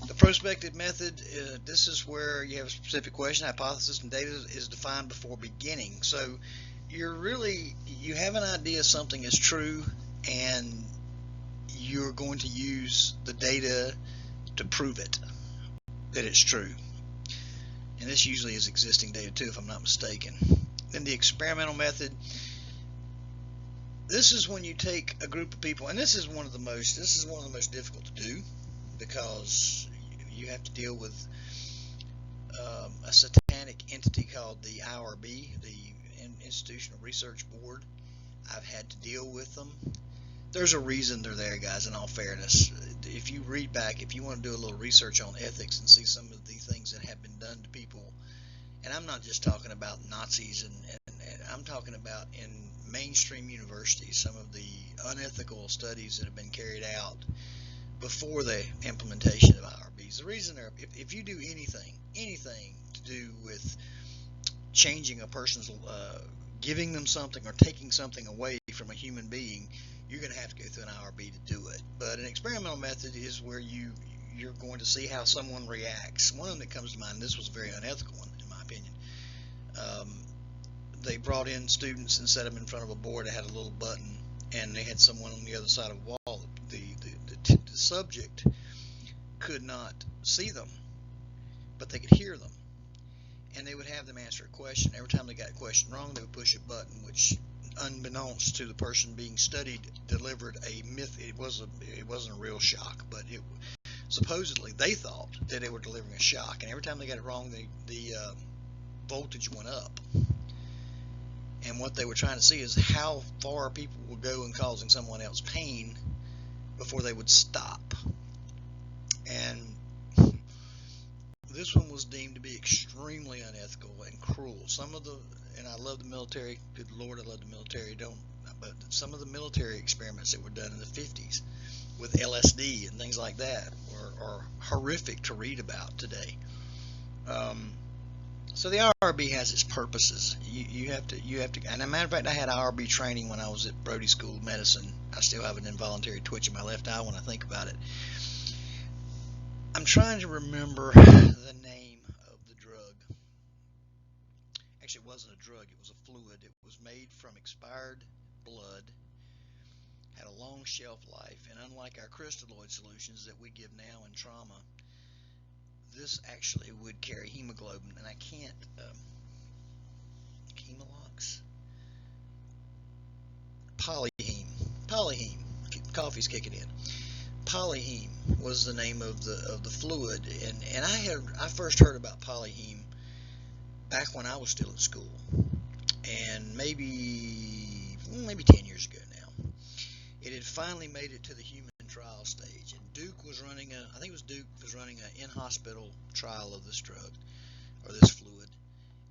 The prospective method, this is where you have a specific question, hypothesis, and data is defined before beginning. So you have an idea something is true, and you're going to use the data to prove it, that it's true. And this usually is existing data too, if I'm not mistaken. Then the experimental method, this is when you take a group of people, and this is one of the most difficult to do, because you have to deal with a satanic entity called the IRB, the Institutional Research Board. I've had to deal with them. There's a reason they're there, guys, in all fairness. If you read back, if you want to do a little research on ethics and see some of the things that have been done to people, and I'm not just talking about Nazis, and I'm talking about in mainstream universities, some of the unethical studies that have been carried out before the implementation of IRBs. The reason if you do anything to do with changing a person's, giving them something or taking something away from a human being, you're going to have to go through an IRB to do it. But an experimental method is where you're going to see how someone reacts. One of them that comes to mind, and this was a very unethical one in my opinion, they brought in students and set them in front of a board that had a little button, and they had someone on the other side of the wall. The subject could not see them, but they could hear them, and they would have them answer a question. Every time they got a question wrong, they would push a button, which, unbeknownst to the person being studied, delivered a myth. It wasn't a real shock, but supposedly they thought that they were delivering a shock, and every time they got it wrong, the voltage went up. And what they were trying to see is how far people would go in causing someone else pain before they would stop. And this one was deemed to be extremely unethical and cruel. And I love the military. Good Lord, I love the military. But some of the military experiments that were done in the 50s with LSD and things like that are horrific to read about today. So the IRB has its purposes. You have to. And as a matter of fact, I had IRB training when I was at Brody School of Medicine. I still have an involuntary twitch in my left eye when I think about it. I'm trying to remember the name of the drug. Actually, it wasn't a drug. It was a fluid. It was made from expired blood, had a long shelf life, and unlike our crystalloid solutions that we give now in trauma, this actually would carry hemoglobin, and I can't, Chemolox? Polyheme, coffee's kicking in. Polyheme was the name of the fluid, and I first heard about polyheme back when I was still at school, and maybe 10 years ago now. It had finally made it to the human trial stage, and Duke was running a, I think it was Duke was running an in-hospital trial of this drug or this fluid,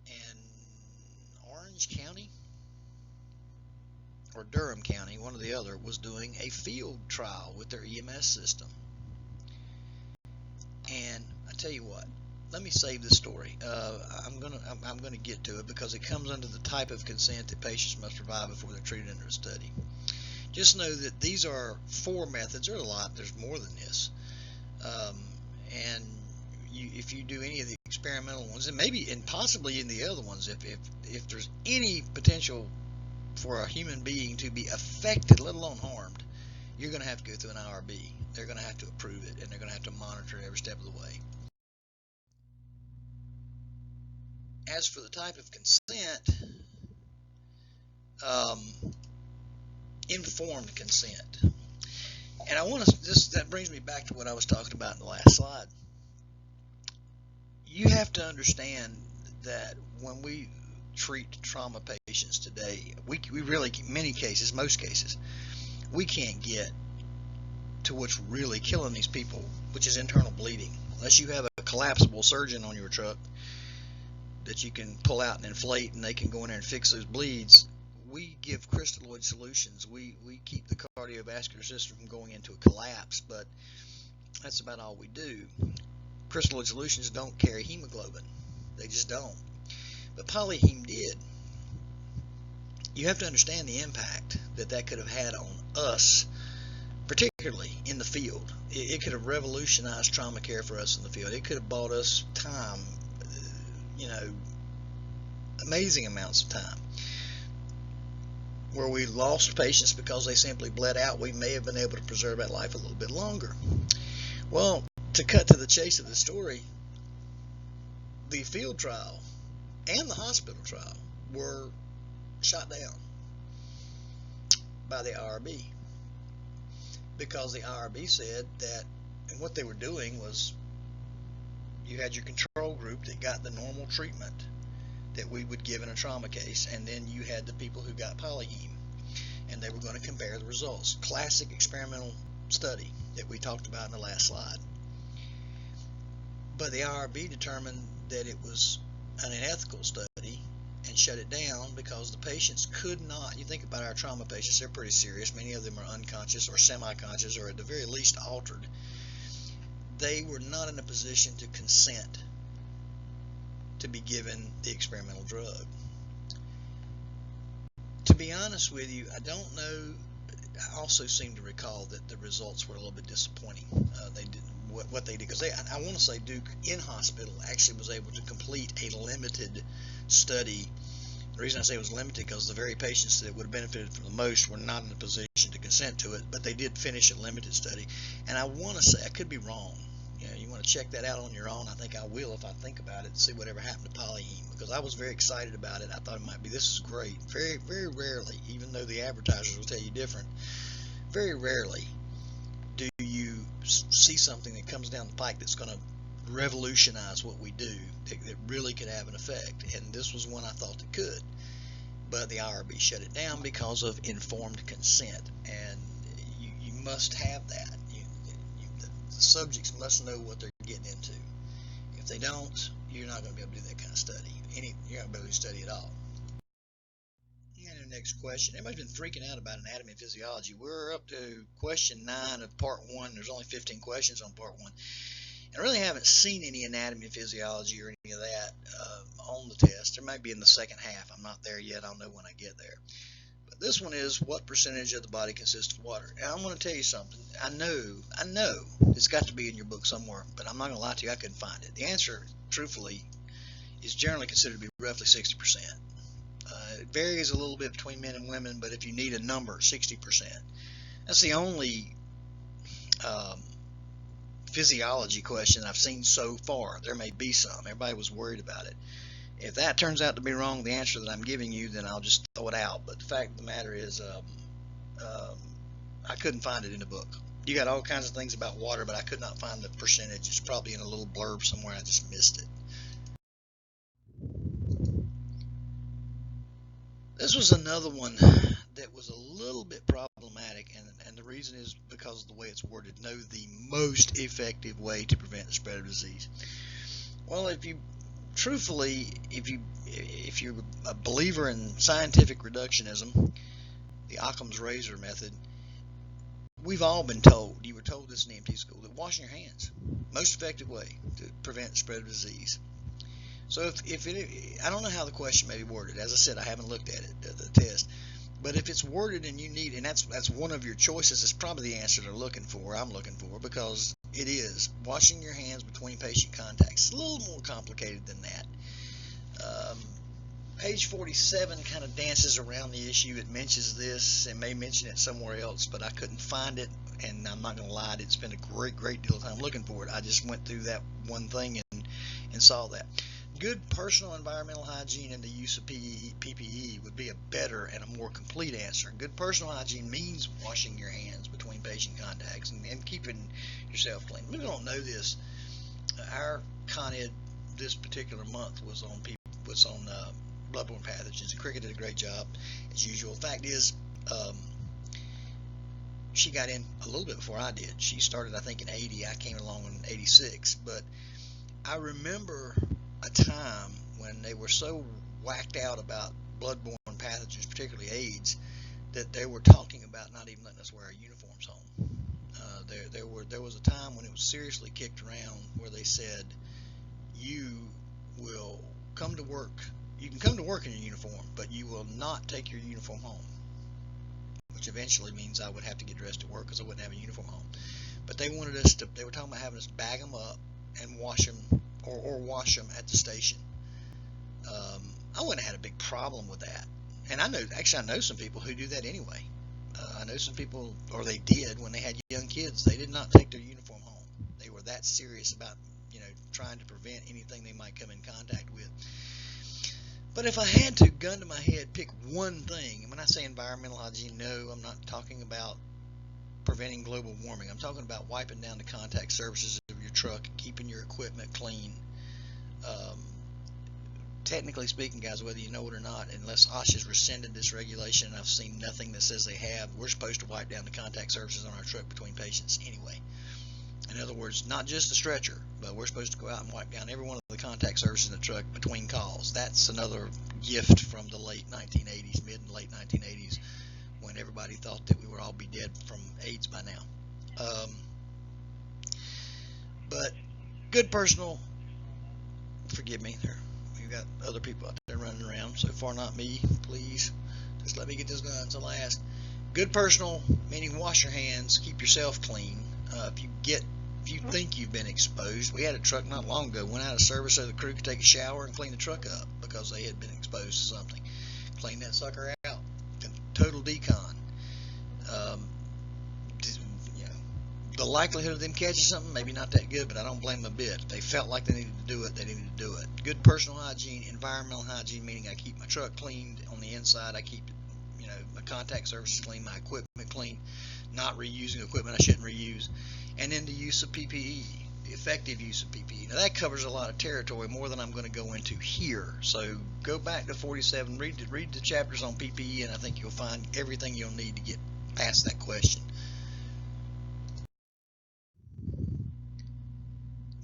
and Orange County or Durham County, one or the other, was doing a field trial with their EMS system. And I tell you what, let me save this story. I'm gonna get to it because it comes under the type of consent that patients must provide before they're treated under a study. Just know that these are 4 methods. There's a lot. There's more than this. And if you do any of the experimental ones, and maybe and possibly in the other ones, if there's any potential for a human being to be affected, let alone harmed, you're going to have to go through an IRB. They're going to have to approve it, and they're going to have to monitor it every step of the way. As for the type of consent, informed consent. And I want to, that brings me back to what I was talking about in the last slide. You have to understand that when we treat trauma patients today, we really, many cases, most cases, we can't get to what's really killing these people, which is internal bleeding. Unless you have a collapsible surgeon on your truck that you can pull out and inflate and they can go in there and fix those bleeds, we give crystalloid solutions. We keep the cardiovascular system from going into a collapse, but that's about all we do. Crystalloid solutions don't carry hemoglobin. They just don't. But polyheme did. You have to understand the impact that could have had on us, particularly in the field. It could have revolutionized trauma care for us in the field. It could have bought us time, amazing amounts of time. Where we lost patients because they simply bled out, we may have been able to preserve that life a little bit longer. Well, to cut to the chase of the story, the field trial and the hospital trial were shot down by the IRB because the IRB said that, and what they were doing was, you had your control group that got the normal treatment that we would give in a trauma case, and then you had the people who got polyheme, and they were going to compare the results. Classic experimental study that we talked about in the last slide. But the IRB determined that it was an unethical study and shut it down because the patients could not, you think about our trauma patients, they're pretty serious. Many of them are unconscious or semi-conscious or at the very least altered. They were not in a position to consent to be given the experimental drug. To be honest with you, I don't know. I also seem to recall that the results were a little bit disappointing. They did what they did, because I want to say Duke in hospital actually was able to complete a limited study. The reason I say it was limited because the very patients that would have benefited from the most were not in a position to consent to it, but they did finish a limited study. And I want to say, I could be wrong. You want to check that out on your own. I think I will if I think about it and see whatever happened to polyheme, because I was very excited about it. I thought it might be, this is great. Very, very rarely, even though the advertisers will tell you different, very rarely do you see something that comes down the pike that's going to revolutionize what we do, that really could have an effect. And this was one I thought that could. But the IRB shut it down because of informed consent. And you must have that. The subjects must know what they're getting into. If they don't, you're not going to be able to do that kind of study. You're not going to be able to study at all. And the next question. Everybody's been freaking out about anatomy and physiology. We're up to question 9 of part 1. There's only 15 questions on part 1. I really haven't seen any anatomy and physiology or any of that on the test. There might be in the second half. I'm not there yet. I'll know when I get there. But this one is, what percentage of the body consists of water? And I'm going to tell you something. I know it's got to be in your book somewhere, but I'm not going to lie to you, I couldn't find it. The answer, truthfully, is generally considered to be roughly 60%. It varies a little bit between men and women, but if you need a number, 60%. That's the only physiology question I've seen so far. There may be some. Everybody was worried about it. If that turns out to be wrong, the answer that I'm giving you, then I'll just throw it out. But the fact of the matter is, I couldn't find it in the book. You got all kinds of things about water, but I could not find the percentage. It's probably in a little blurb somewhere. I just missed it. This was another one that was a little bit problematic, and the reason is because of the way it's worded. Know the most effective way to prevent the spread of disease. Well, truthfully, if you're a believer in scientific reductionism, the Occam's razor method, we've all been told, you were told this in EMT school, that washing your hands, most effective way to prevent the spread of disease. So I don't know how the question may be worded. As I said, I haven't looked at it, the test. But if it's worded and you need, and that's one of your choices, it's probably the answer I'm looking for, because it is washing your hands between patient contacts. It's a little more complicated than that. Page 47 kind of dances around the issue. It mentions this. It may mention it somewhere else, but I couldn't find it, and I'm not going to lie, I didn't spend a great deal of time looking for it. I just went through that one thing and saw that. Good personal environmental hygiene and the use of PPE would be a better and a more complete answer. Good personal hygiene means washing your hands between patient contacts and keeping yourself clean. We don't know this. Our Con Ed this particular month was on bloodborne pathogens. Cricket did a great job as usual. Fact is, she got in a little bit before I did. She started, I think, in 80. I came along in 86. But I remember a time when they were so whacked out about bloodborne pathogens, particularly AIDS, that they were talking about not even letting us wear our uniforms home. There was a time when it was seriously kicked around where they said, you will come to work, you can come to work in your uniform, but you will not take your uniform home, which eventually means I would have to get dressed at work because I wouldn't have a uniform home. But they wanted us to, they were talking about having us bag them up and wash them, or wash them at the station. I wouldn't have had a big problem with that. And I know some people who do that anyway. I know some people, or they did when they had young kids, they did not take their uniform home. They were that serious about, trying to prevent anything they might come in contact with. But if I had to, gun to my head, pick one thing, and when I say environmental hygiene, no, I'm not talking about preventing global warming. I'm talking about wiping down the contact surfaces of your truck, keeping your equipment clean. Technically speaking, guys, whether you know it or not, unless OSHA's rescinded this regulation, and I've seen nothing that says they have, we're supposed to wipe down the contact surfaces on our truck between patients anyway. In other words, not just the stretcher, but we're supposed to go out and wipe down every one of the contact surfaces in the truck between calls. That's another gift from the late 1980s, mid and late 1980s, when everybody thought that we would all be dead from AIDS by now. But good personal, forgive me, we've got other people out there running around. So far, not me. Please, just let me get this done until last. Good personal, meaning wash your hands, keep yourself clean. If you think you've been exposed, we had a truck not long ago went out of service so the crew could take a shower and clean the truck up because they had been exposed to something. Clean that sucker out. Total decon. The likelihood of them catching something, maybe not that good, but I don't blame them a bit. If they felt like they needed to do it, they needed to do it. Good personal hygiene, environmental hygiene, meaning I keep my truck cleaned on the inside. I keep, my contact surfaces clean, my equipment clean, not reusing equipment I shouldn't reuse. And then the use of PPE, the effective use of PPE. Now that covers a lot of territory, more than I'm going to go into here. So go back to 47, read the chapters on PPE, and I think you'll find everything you'll need to get past that question.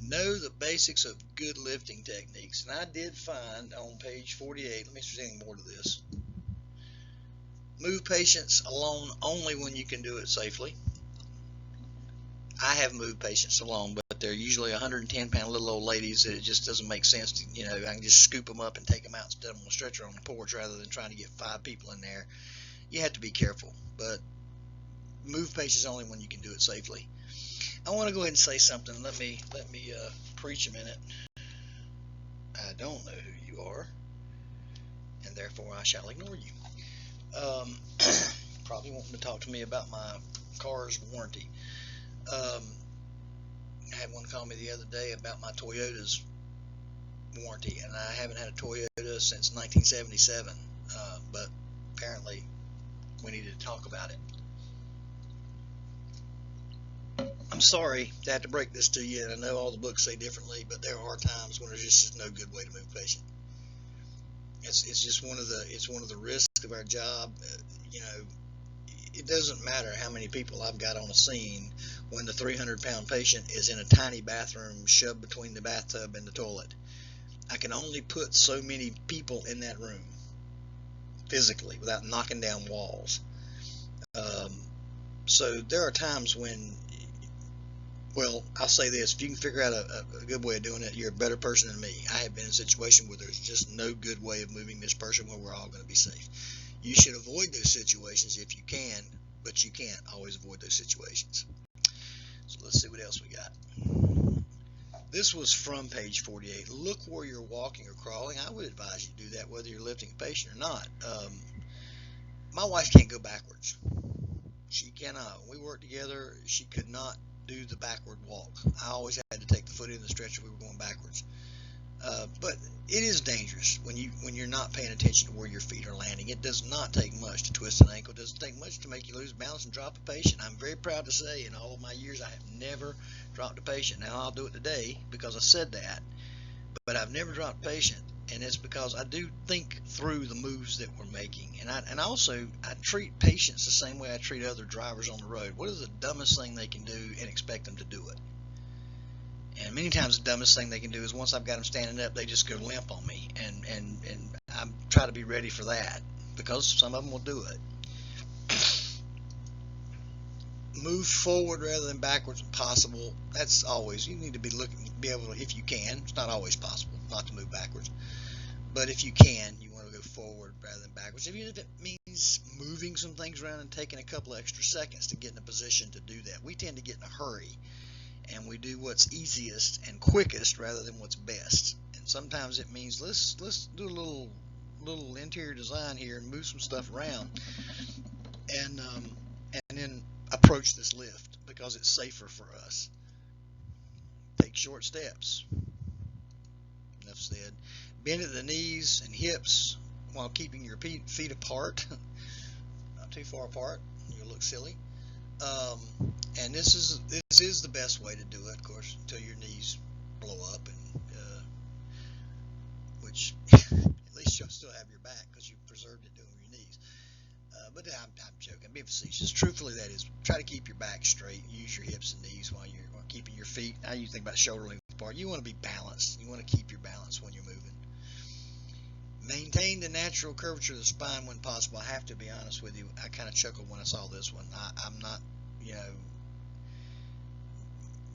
Know the basics of good lifting techniques. And I did find on page 48, let me see if there's any more to this. Move patients alone only when you can do it safely. I have moved patients alone, but they're usually 110-pound little old ladies that it just doesn't make sense to, I can just scoop them up and take them out and set them on a stretcher on the porch rather than trying to get 5 people in there. You have to be careful, but move patients only when you can do it safely. I want to go ahead and say something. Let me preach a minute. I don't know who you are, and therefore I shall ignore you. Probably wanting to talk to me about my car's warranty. I had one call me the other day about my Toyota's warranty, and I haven't had a Toyota since 1977, but apparently we needed to talk about it. I'm sorry to have to break this to you, and I know all the books say differently, but there are times when there's just no good way to move patient. It's just one of the risks of our job. It doesn't matter how many people I've got on a scene when the 300-pound patient is in a tiny bathroom shoved between the bathtub and the toilet. I can only put so many people in that room physically without knocking down walls. So there are times when, well, I'll say this: if you can figure out a good way of doing it, you're a better person than me. I have been in a situation where there's just no good way of moving this person where we're all going to be safe. You should avoid those situations if you can, but you can't always avoid those situations. So let's see what else we got. This was from page 48. Look where you're walking or crawling. I would advise you to do that whether you're lifting a patient or not. My wife can't go backwards. She cannot. When we worked together, she could not do the backward walk. I always had to take the foot in the stretcher if we were going backwards. But it is dangerous when you're not paying attention to where your feet are landing. It does not take much to twist an ankle. It doesn't take much to make you lose balance and drop a patient. I'm very proud to say in all of my years I have never dropped a patient. Now I'll do it today because I said that, but I've never dropped a patient, and it's because I do think through the moves that we're making. And also I treat patients the same way I treat other drivers on the road. What is the dumbest thing they can do and expect them to do it? And many times the dumbest thing they can do is once I've got them standing up, they just go limp on me. And I try to be ready for that because some of them will do it. Move forward rather than backwards when possible. That's always, you need to be able to, if you can, it's not always possible not to move backwards. But if you can, you want to go forward rather than backwards. Even if it means moving some things around and taking a couple extra seconds to get in a position to do that. We tend to get in a hurry, and we do what's easiest and quickest rather than what's best. And sometimes it means let's do a little interior design here and move some stuff around, and then approach this lift because it's safer for us. Take short steps. Enough said. Bend at the knees and hips while keeping your feet apart, not too far apart. You'll look silly. And this is the best way to do it, of course, until your knees blow up, and which at least you'll still have your back because you preserved it doing your knees. But I'm joking. I'm being facetious. Truthfully, that is, try to keep your back straight. Use your hips and knees while you're keeping your feet. Now you think about shoulder length apart. You want to be balanced. You want to keep your balance when you're moving. Maintain the natural curvature of the spine when possible. I have to be honest with you. I kind of chuckled when I saw this one. I'm not,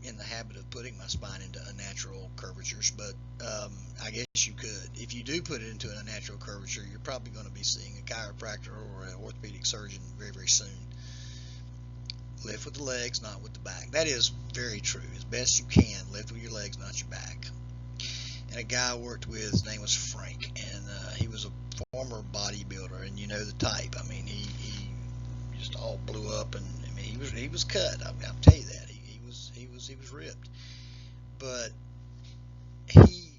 in the habit of putting my spine into unnatural curvatures, but I guess you could. If you do put it into an unnatural curvature, you're probably going to be seeing a chiropractor or an orthopedic surgeon very, very soon. Lift with the legs, not with the back. That is very true. As best you can, lift with your legs, not your back. And a guy I worked with, his name was Frank, and he was a former bodybuilder, and you know the type. I mean, he just all blew up, and I mean, he was cut. I'll tell you that. He was ripped, but he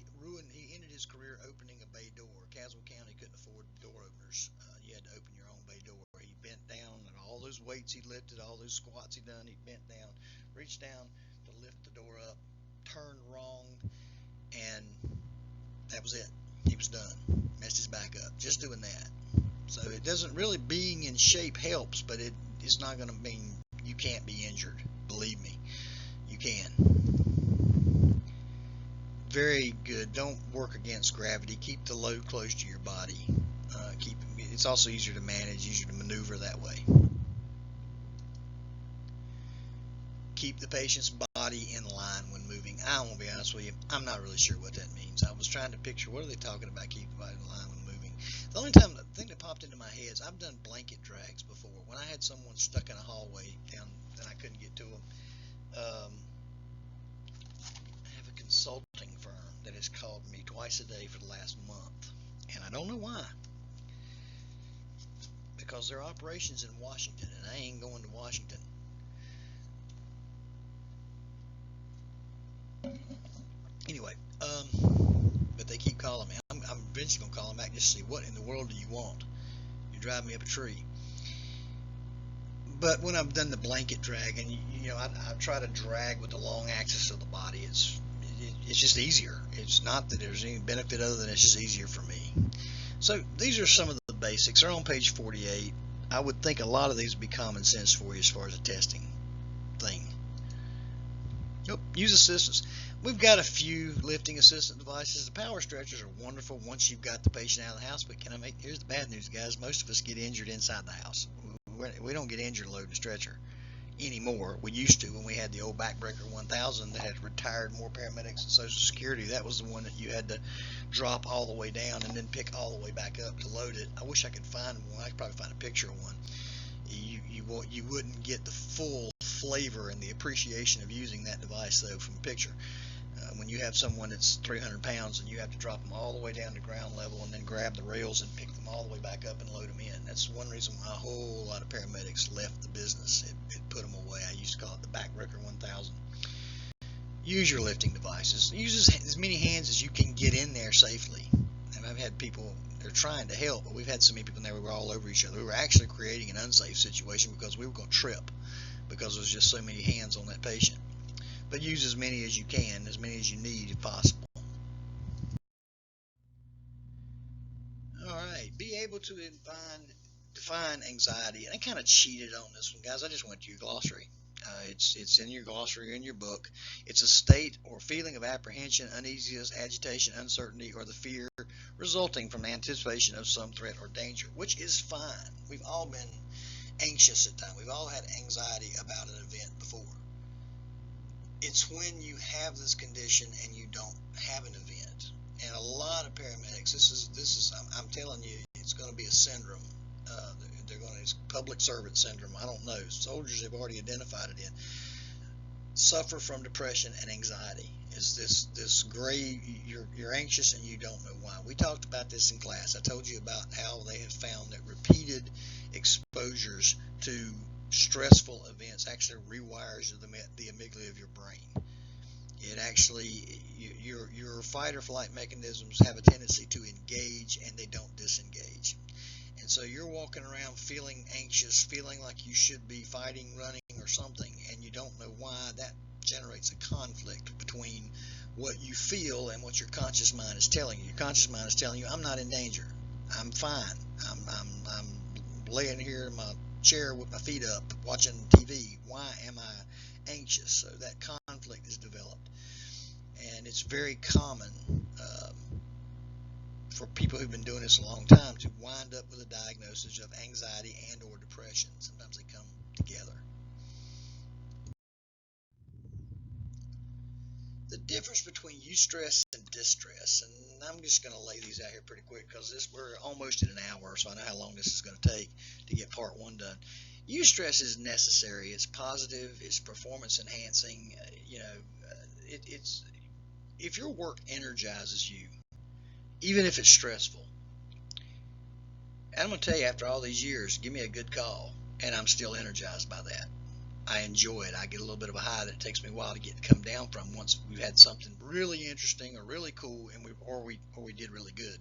ended his career opening a bay door. Caswell County couldn't afford door openers. You had to open your own bay door. He bent down, and all those weights he lifted, all those squats he done, he bent down, reached down to lift the door up, turned wrong, and that was it. He was done. Messed his back up just doing that. So it doesn't really, being in shape helps, but it's not going to mean you can't be injured. Believe me, you can. Very good. Don't work against gravity. Keep the load close to your body. It's also easier to manage, easier to maneuver that way. Keep the patient's body in line when moving. I won't be honest with you, I'm not really sure what that means. I was trying to picture, what are they talking about, keep the body in line when moving? The thing that popped into my head is I've done blanket drags before. When I had someone stuck in a hallway down and I couldn't get to them, I have a consulting firm that has called me twice a day for the last month, and I don't know why. Because their operations in Washington, and I ain't going to Washington. Anyway, but they keep calling me. I'm eventually going to call them back just to see, what in the world do you want? You're driving me up a tree. But when I've done the blanket drag, and I try to drag with the long axis of the body, it's just easier. It's not that there's any benefit other than it's just easier for me. So these are some of the basics. They're on page 48. I would think a lot of these would be common sense for you as far as a testing thing. Yep. Use assistance. We've got a few lifting assistant devices. The power stretchers are wonderful once you've got the patient out of the house, but here's the bad news, guys. Most of us get injured inside the house. We don't get injured loading a stretcher anymore. We used to when we had the old Backbreaker 1000 that had retired more paramedics and Social Security. That was the one that you had to drop all the way down and then pick all the way back up to load it. I wish I could find one. I could probably find a picture of one. You wouldn't get the full flavor and the appreciation of using that device though from a picture. When you have someone that's 300 pounds and you have to drop them all the way down to ground level and then grab the rails and pick them all the way back up and load them in. That's one reason why a whole lot of paramedics left the business. It put them away. I used to call it the Backbreaker 1000. Use your lifting devices. Use as many hands as you can get in there safely. And I've had people, they're trying to help, but we've had so many people in there we were all over each other. We were actually creating an unsafe situation because we were going to trip because there's just so many hands on that patient. But use as many as you can, as many as you need if possible. All right, be able to define anxiety. And I kind of cheated on this one, guys. I just went to your glossary. It's in your glossary, in your book. It's a state or feeling of apprehension, uneasiness, agitation, uncertainty, or the fear resulting from the anticipation of some threat or danger, which is fine. We've all been anxious at times. We've all had anxiety about an event before. It's when you have this condition and you don't have an event. And a lot of paramedics, I'm telling you, it's going to be a syndrome. It's public servant syndrome. I don't know. Soldiers have already identified it in. Suffer from depression and anxiety. Is this gray, you're anxious and you don't know why. We talked about this in class. I told you about how they have found that repeated exposures to stressful events actually rewires the amygdala of your brain. It actually, your fight or flight mechanisms have a tendency to engage and they don't disengage. And so you're walking around feeling anxious, feeling like you should be fighting, running, or something, and you don't know why. That generates a conflict between what you feel and what your conscious mind is telling you. Your conscious mind is telling you, I'm not in danger. I'm fine. I'm laying here in my chair with my feet up watching TV. Why am I anxious? So that conflict is developed, and it's very common for people who've been doing this a long time to wind up with a diagnosis of anxiety and or depression. Sometimes they come together. The difference between eustress and distress, and I'm just going to lay these out here pretty quick because we're almost at an hour, so I know how long this is going to take to get part one done. Eustress is necessary. It's positive. It's performance enhancing. It's if your work energizes you, even if it's stressful. And I'm going to tell you, after all these years, give me a good call, and I'm still energized by that. I enjoy it. I get a little bit of a high that it takes me a while to come down from once we've had something really interesting or really cool, and we did really good.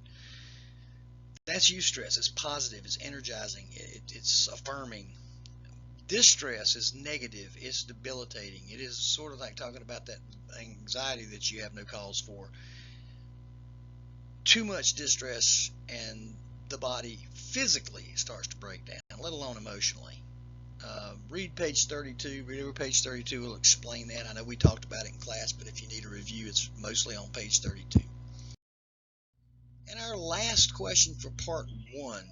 That's eustress. It's positive. It's energizing. It's affirming. Distress is negative. It's debilitating. It is sort of like talking about that anxiety that you have no cause for. Too much distress and the body physically starts to break down, let alone emotionally. Read page 32. Read over page 32 will explain that. I know we talked about it in class, but if you need a review, it's mostly on page 32. And our last question for part one: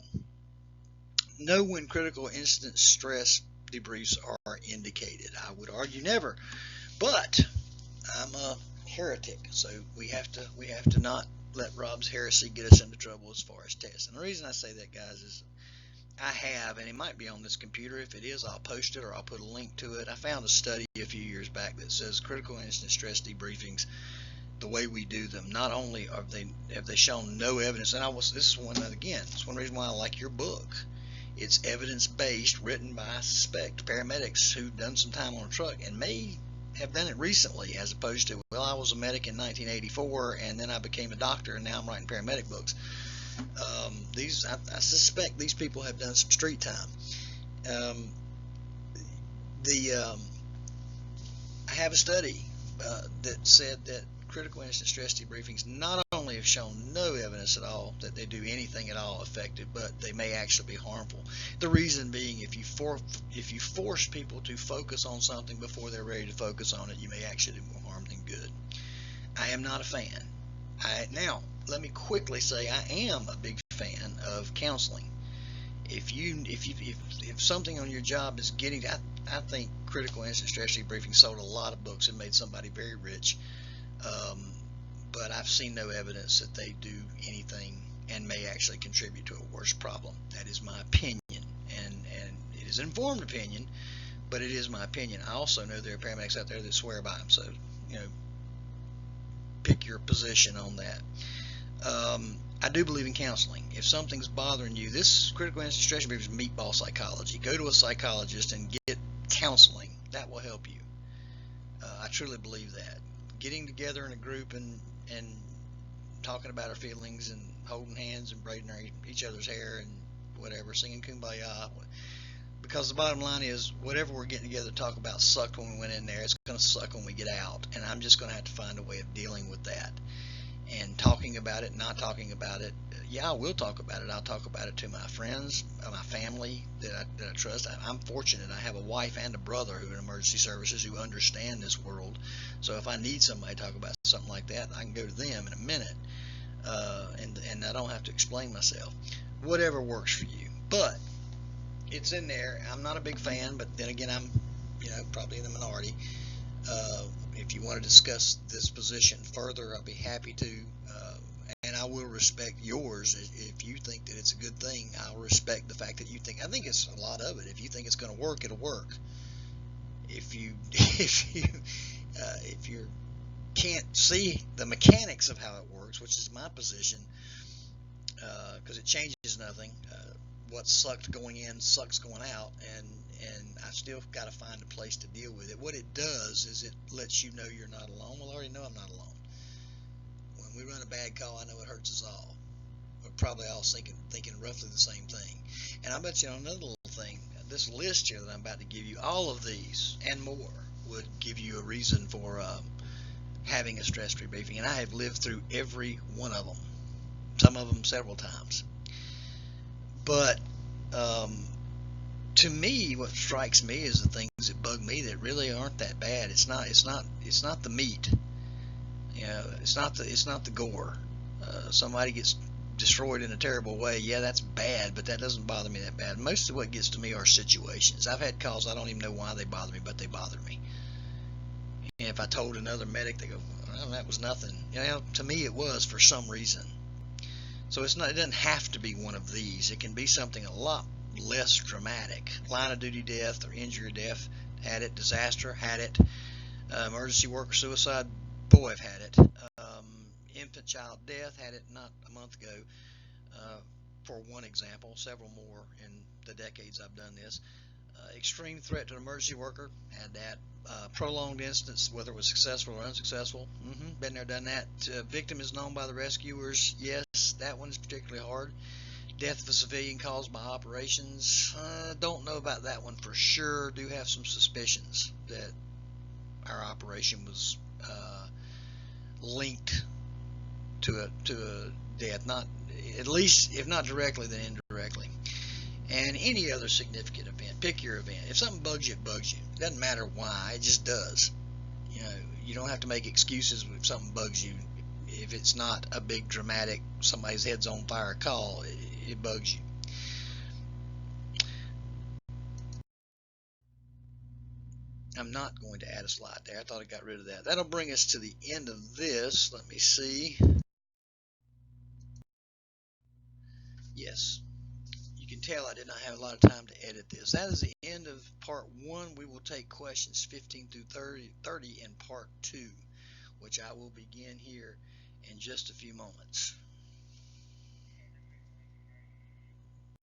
know when critical incident stress debriefs are indicated. I would argue never, but I'm a heretic, so we have to not let Rob's heresy get us into trouble as far as tests. And the reason I say that, guys, is I have, and it might be on this computer. If it is, I'll post it or I'll put a link to it. I found a study a few years back that says critical incident stress debriefings, the way we do them, not only have they shown no evidence, and this is one, again, it's one reason why I like your book. It's evidence-based, written by, I suspect, paramedics who've done some time on a truck and may have done it recently, as opposed to, well, I was a medic in 1984 and then I became a doctor and now I'm writing paramedic books. I suspect these people have done some street time. I have a study that said that critical incident stress debriefings not only have shown no evidence at all that they do anything at all effective, but they may actually be harmful. The reason being, if you force people to focus on something before they're ready to focus on it, you may actually do more harm than good. I am not a fan. Now, let me quickly say I am a big fan of counseling. If something on your job is getting, I think critical incident stress debriefing sold a lot of books and made somebody very rich. But I've seen no evidence that they do anything and may actually contribute to a worse problem. That is my opinion, and it is an informed opinion, but it is my opinion. I also know there are paramedics out there that swear by them, so pick your position on that. I do believe in counseling. If something's bothering you, this critical incident stress debriefing is meatball psychology. Go to a psychologist and get counseling. That will help you. I truly believe that. Getting together in a group and talking about our feelings and holding hands and braiding each other's hair and whatever, singing Kumbaya. Because the bottom line is, whatever we're getting together to talk about sucked when we went in there. It's going to suck when we get out. And I'm just going to have to find a way of dealing with that. And talking about it, not talking about it, yeah, I will talk about it. I'll talk about it to my friends, my family that I trust. I'm fortunate. I have a wife and a brother who are in emergency services who understand this world. So if I need somebody to talk about something like that, I can go to them in a minute, and I don't have to explain myself. Whatever works for you. But it's in there. I'm not a big fan, but then again, I'm probably in the minority. If you want to discuss this position further, I'll be happy to, and I will respect yours. If you think that it's a good thing, I'll respect the fact that you think. I think it's a lot of it. If you think it's going to work, it'll work. If you can't see the mechanics of how it works, which is my position, because it changes nothing. What sucked going in sucks going out, and I've still got to find a place to deal with it. What it does is it lets you know you're not alone. Well, I already know I'm not alone. When we run a bad call, I know it hurts us all. We're probably all thinking roughly the same thing. And I bet you on another little thing, this list here that I'm about to give you, all of these and more would give you a reason for having a stress debriefing. And I have lived through every one of them, some of them several times. But to me, what strikes me is the things that bug me that really aren't that bad. It's not the meat. It's not the gore. Somebody gets destroyed in a terrible way. Yeah, that's bad, but that doesn't bother me that bad. Most of what gets to me are situations. I've had calls I don't even know why they bother me, but they bother me. And if I told another medic, they go, "Well, that was nothing." To me, it was for some reason. So it doesn't have to be one of these. It can be something a lot less dramatic. Line of duty death or injury or death, had it. Disaster, had it. Emergency worker suicide, boy, I've had it. Infant child death, had it not a month ago, for one example. Several more in the decades I've done this. Extreme threat to an emergency worker, had that. Prolonged instance, whether it was successful or unsuccessful, been there, done that. Victim is known by the rescuers, yes, that one's particularly hard. Death of a civilian caused by operations, don't know about that one for sure. Do have some suspicions that our operation was linked to a death, not at least, if not directly, then indirectly. And any other significant event, pick your event. If something bugs you, it bugs you. It doesn't matter why, it just does. You don't have to make excuses if something bugs you. If it's not a big dramatic, somebody's head's on fire call, it bugs you. I'm not going to add a slide there. I thought I got rid of that. That'll bring us to the end of this. Let me see. Yes. You can tell I did not have a lot of time to edit this. That is the end of part 1. We will take questions 15 through 30 in part 2, which I will begin here in just a few moments.